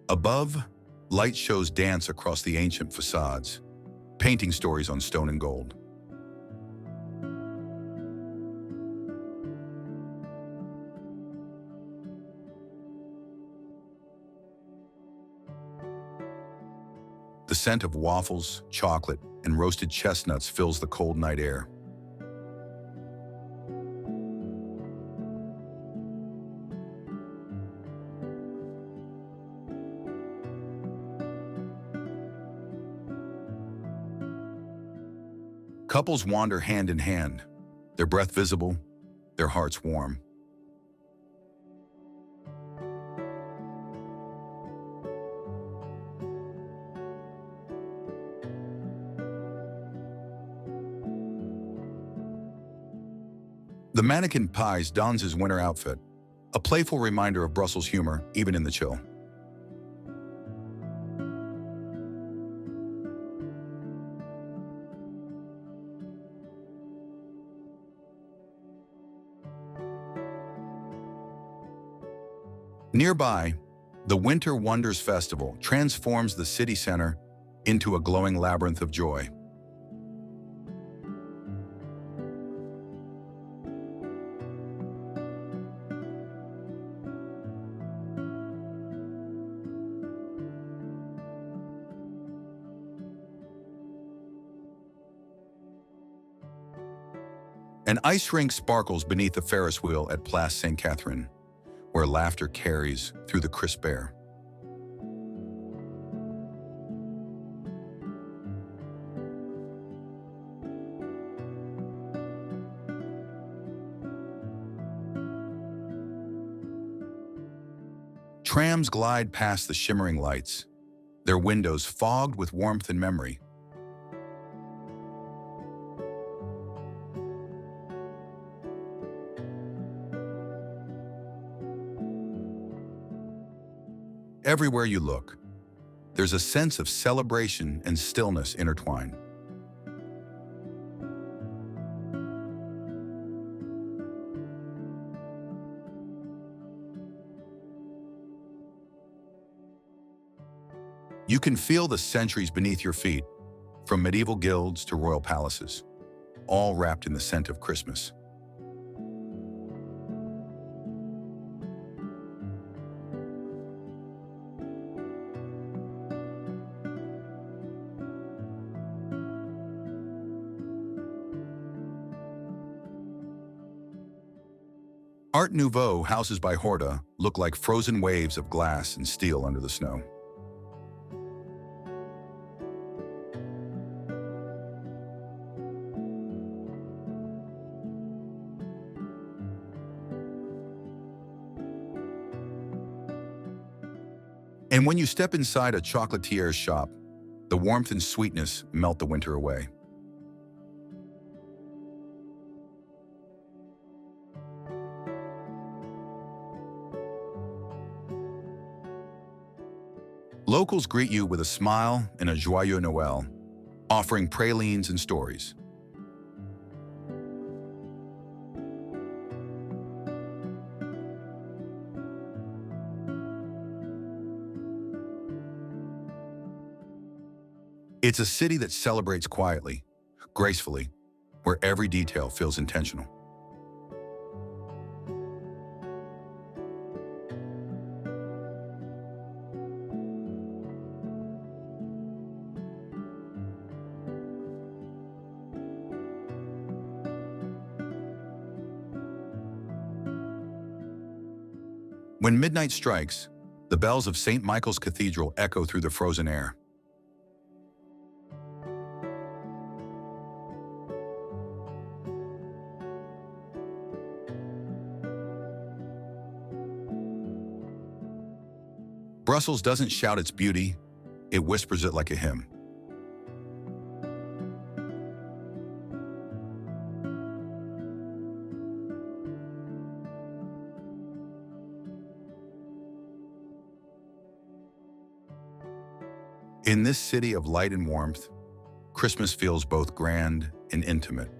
Above, light shows dance across the ancient facades, painting stories on stone and gold. The scent of waffles, chocolate, and roasted chestnuts fills the cold night air. Couples wander hand in hand, their breath visible, their hearts warm. The mannequin Pies dons his winter outfit, a playful reminder of Brussels humor, even in the chill. Nearby, the Winter Wonders Festival transforms the city center into a glowing labyrinth of joy. An ice rink sparkles beneath the Ferris wheel at Place St. Catherine, where laughter carries through the crisp air. Trams glide past the shimmering lights, their windows fogged with warmth and memory. Everywhere you look, there's a sense of celebration and stillness intertwined. You can feel the centuries beneath your feet, from medieval guilds to royal palaces, all wrapped in the scent of Christmas. Art Nouveau houses by Horta look like frozen waves of glass and steel under the snow. And when you step inside a chocolatier's shop, the warmth and sweetness melt the winter away. Locals greet you with a smile and a joyeux Noël, offering pralines and stories. It's a city that celebrates quietly, gracefully, where every detail feels intentional. When midnight strikes, the bells of St. Michael's Cathedral echo through the frozen air. Brussels doesn't shout its beauty, it whispers it like a hymn. In this city of light and warmth, Christmas feels both grand and intimate.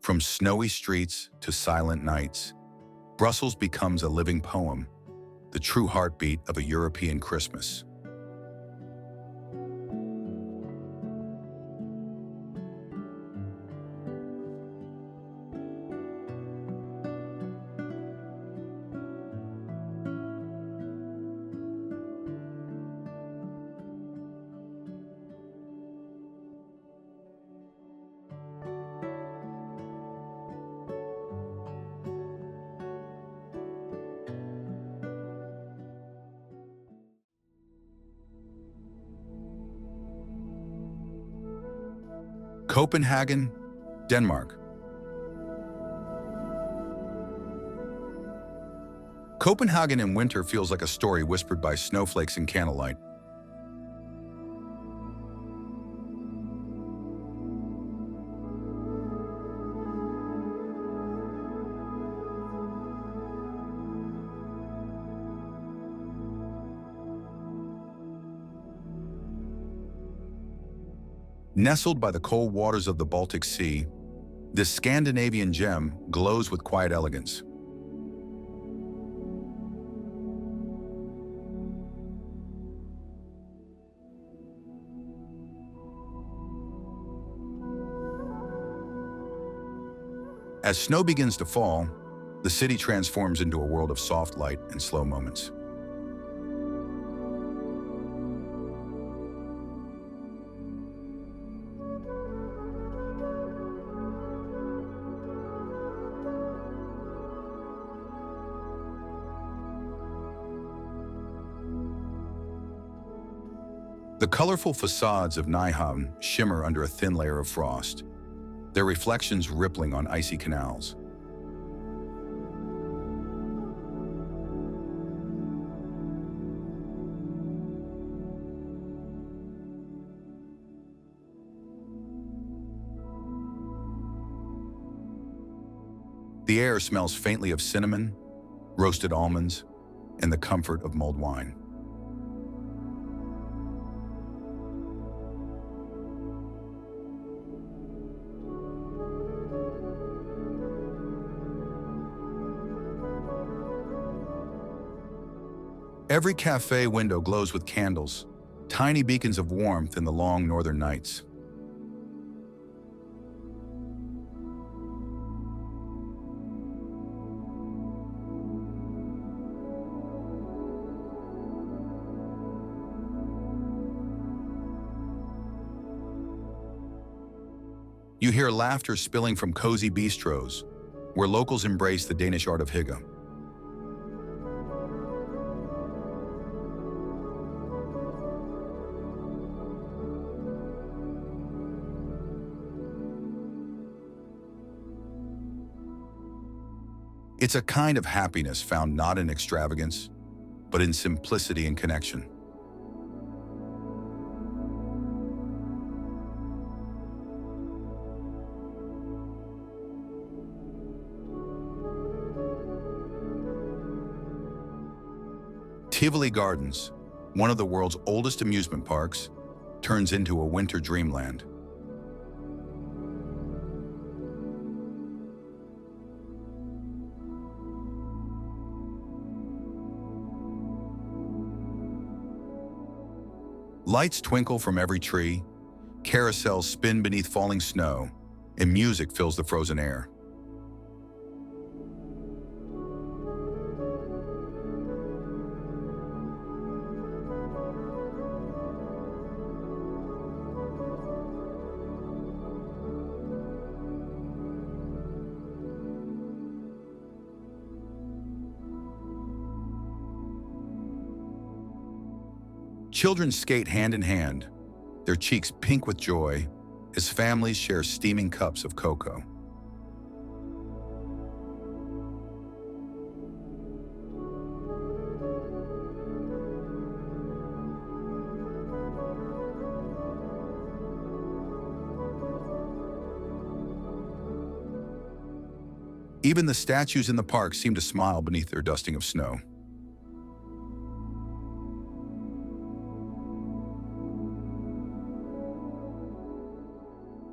From snowy streets to silent nights, Brussels becomes a living poem, the true heartbeat of a European Christmas. Copenhagen, Denmark. Copenhagen in winter feels like a story whispered by snowflakes and candlelight. Nestled by the cold waters of the Baltic Sea, this Scandinavian gem glows with quiet elegance. As snow begins to fall, the city transforms into a world of soft light and slow moments. The colorful facades of Nijmegen shimmer under a thin layer of frost, their reflections rippling on icy canals. The air smells faintly of cinnamon, roasted almonds, and the comfort of mulled wine. Every cafe window glows with candles, tiny beacons of warmth in the long northern nights. You hear laughter spilling from cozy bistros, where locals embrace the Danish art of hygge. It's a kind of happiness found not in extravagance, but in simplicity and connection. Tivoli Gardens, one of the world's oldest amusement parks, turns into a winter dreamland. Lights twinkle from every tree, carousels spin beneath falling snow, and music fills the frozen air. Children skate hand in hand, their cheeks pink with joy, as families share steaming cups of cocoa. Even the statues in the park seem to smile beneath their dusting of snow.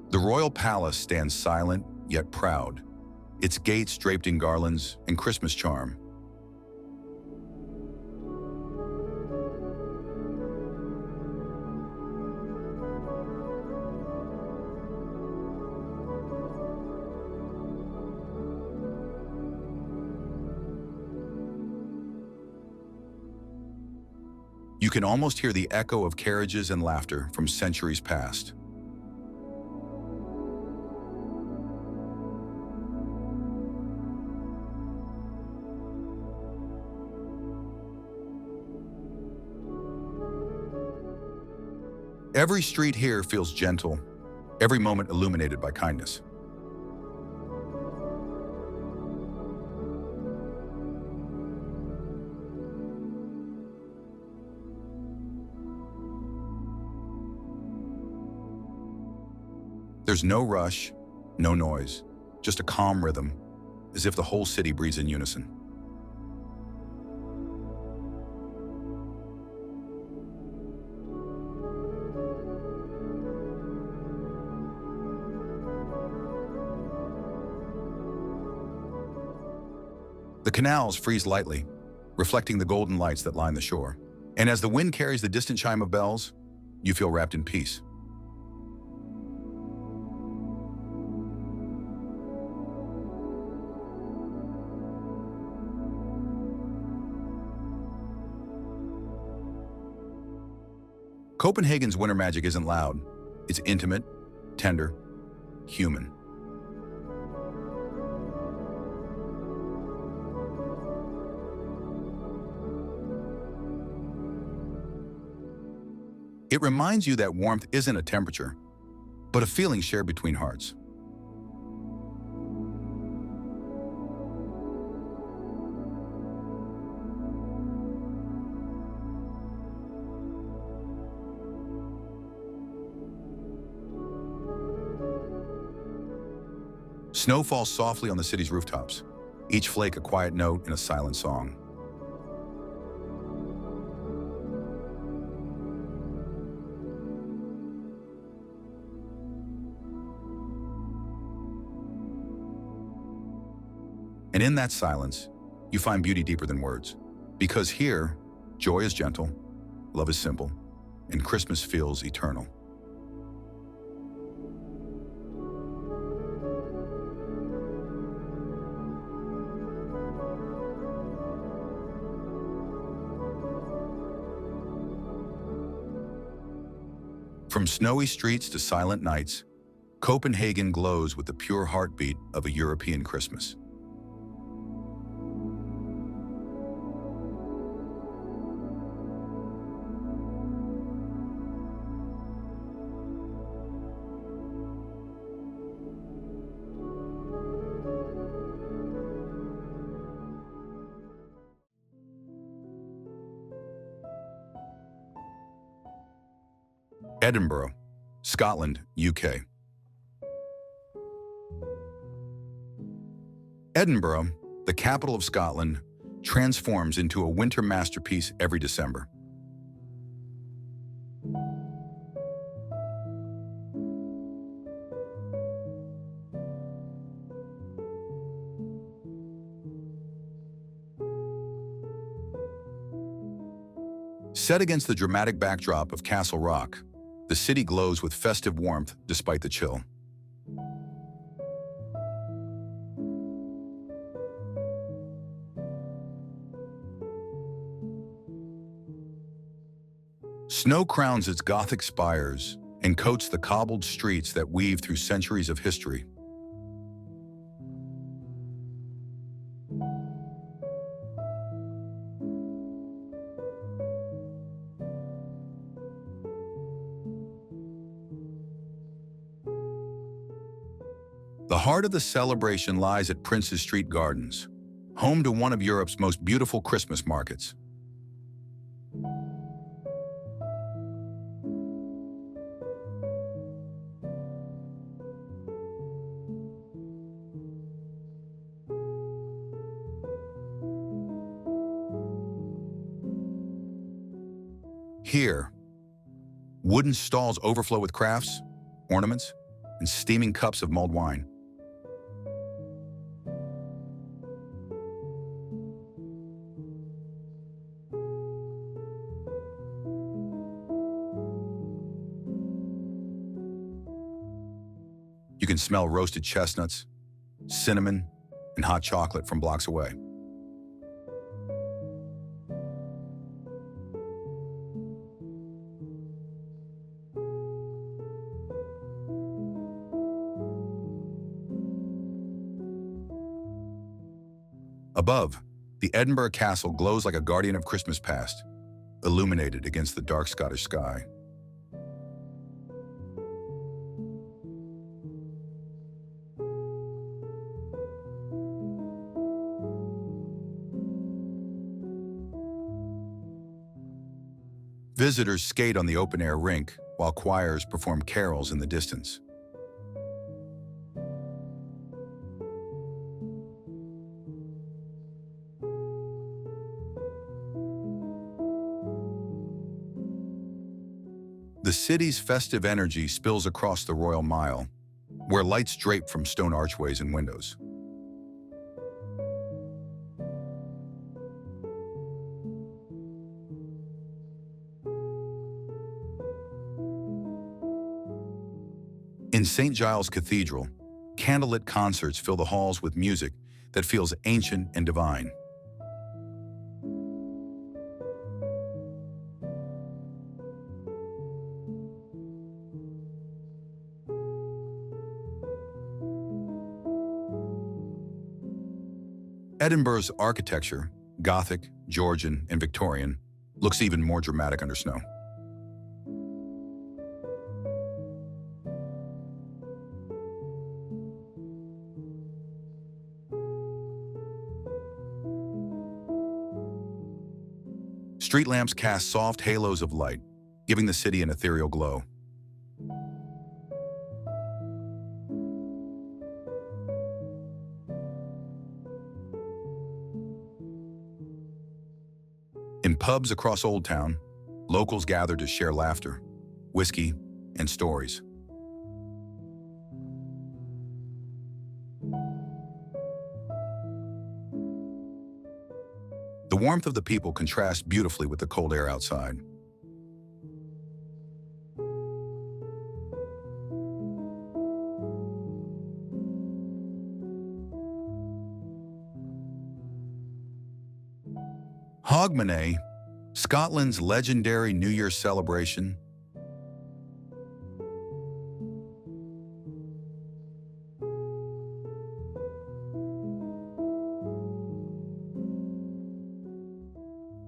The royal palace stands silent yet proud, its gates draped in garlands and Christmas charm. You can almost hear the echo of carriages and laughter from centuries past. Every street here feels gentle, every moment illuminated by kindness. There's no rush, no noise, just a calm rhythm, as if the whole city breathes in unison. The canals freeze lightly, reflecting the golden lights that line the shore. And as the wind carries the distant chime of bells, you feel wrapped in peace. Copenhagen's winter magic isn't loud. It's intimate, tender, human. It reminds you that warmth isn't a temperature, but a feeling shared between hearts. Snow falls softly on the city's rooftops, each flake a quiet note in a silent song. And in that silence, you find beauty deeper than words. Because here, joy is gentle, love is simple, and Christmas feels eternal. From snowy streets to silent nights, Copenhagen glows with the pure heartbeat of a European Christmas. Edinburgh, Scotland, UK. Edinburgh, the capital of Scotland, transforms into a winter masterpiece every December. Set against the dramatic backdrop of Castle Rock, the city glows with festive warmth despite the chill. Snow crowns its Gothic spires and coats the cobbled streets that weave through centuries of history. The heart of the celebration lies at Prince's Street Gardens, home to one of Europe's most beautiful Christmas markets. Here, wooden stalls overflow with crafts, ornaments, and steaming cups of mulled wine. You can smell roasted chestnuts, cinnamon, and hot chocolate from blocks away. Above, the Edinburgh Castle glows like a guardian of Christmas past, illuminated against the dark Scottish sky. Visitors skate on the open-air rink while choirs perform carols in the distance. The city's festive energy spills across the Royal Mile, where lights drape from stone archways and windows. In St. Giles Cathedral, candlelit concerts fill the halls with music that feels ancient and divine. Edinburgh's architecture, Gothic, Georgian, and Victorian, looks even more dramatic under snow. Street lamps cast soft halos of light, giving the city an ethereal glow. In pubs across Old Town, locals gather to share laughter, whiskey, and stories. The warmth of the people contrasts beautifully with the cold air outside. Hogmanay, Scotland's legendary New Year's celebration,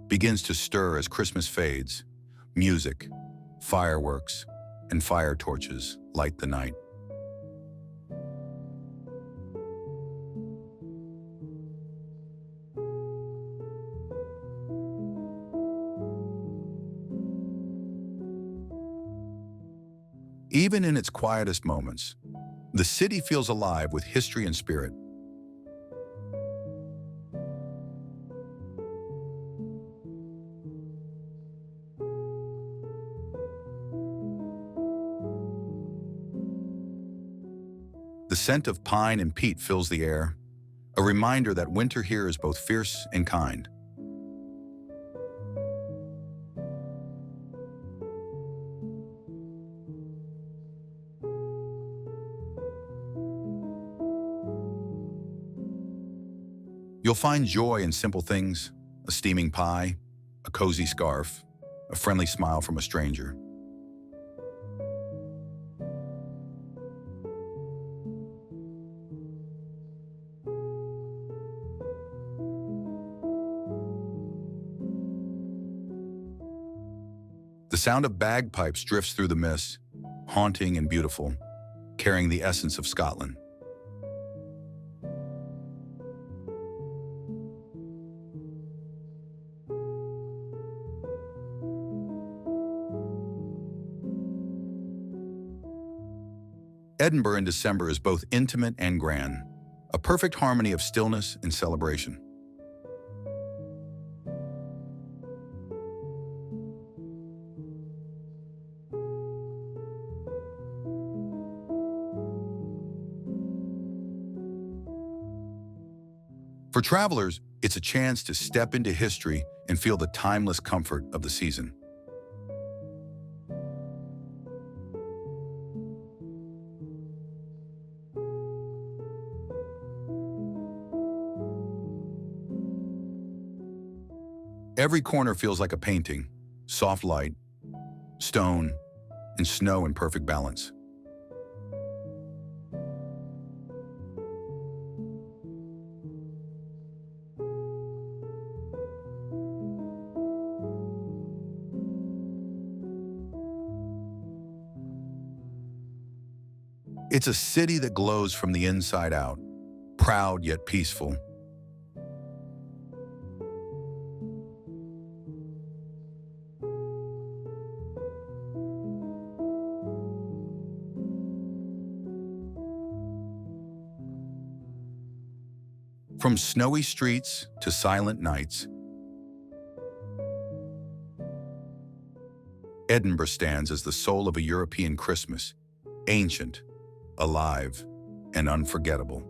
begins to stir as Christmas fades. Music, fireworks, and fire torches light the night. Even in its quietest moments, the city feels alive with history and spirit. The scent of pine and peat fills the air, a reminder that winter here is both fierce and kind. You'll find joy in simple things: a steaming pie, a cozy scarf, a friendly smile from a stranger. The sound of bagpipes drifts through the mist, haunting and beautiful, carrying the essence of Scotland. Edinburgh in December is both intimate and grand, a perfect harmony of stillness and celebration. For travelers, it's a chance to step into history and feel the timeless comfort of the season. Every corner feels like a painting: soft light, stone, and snow in perfect balance. It's a city that glows from the inside out, proud yet peaceful. From snowy streets to silent nights, Edinburgh stands as the soul of a European Christmas, ancient, alive, and unforgettable.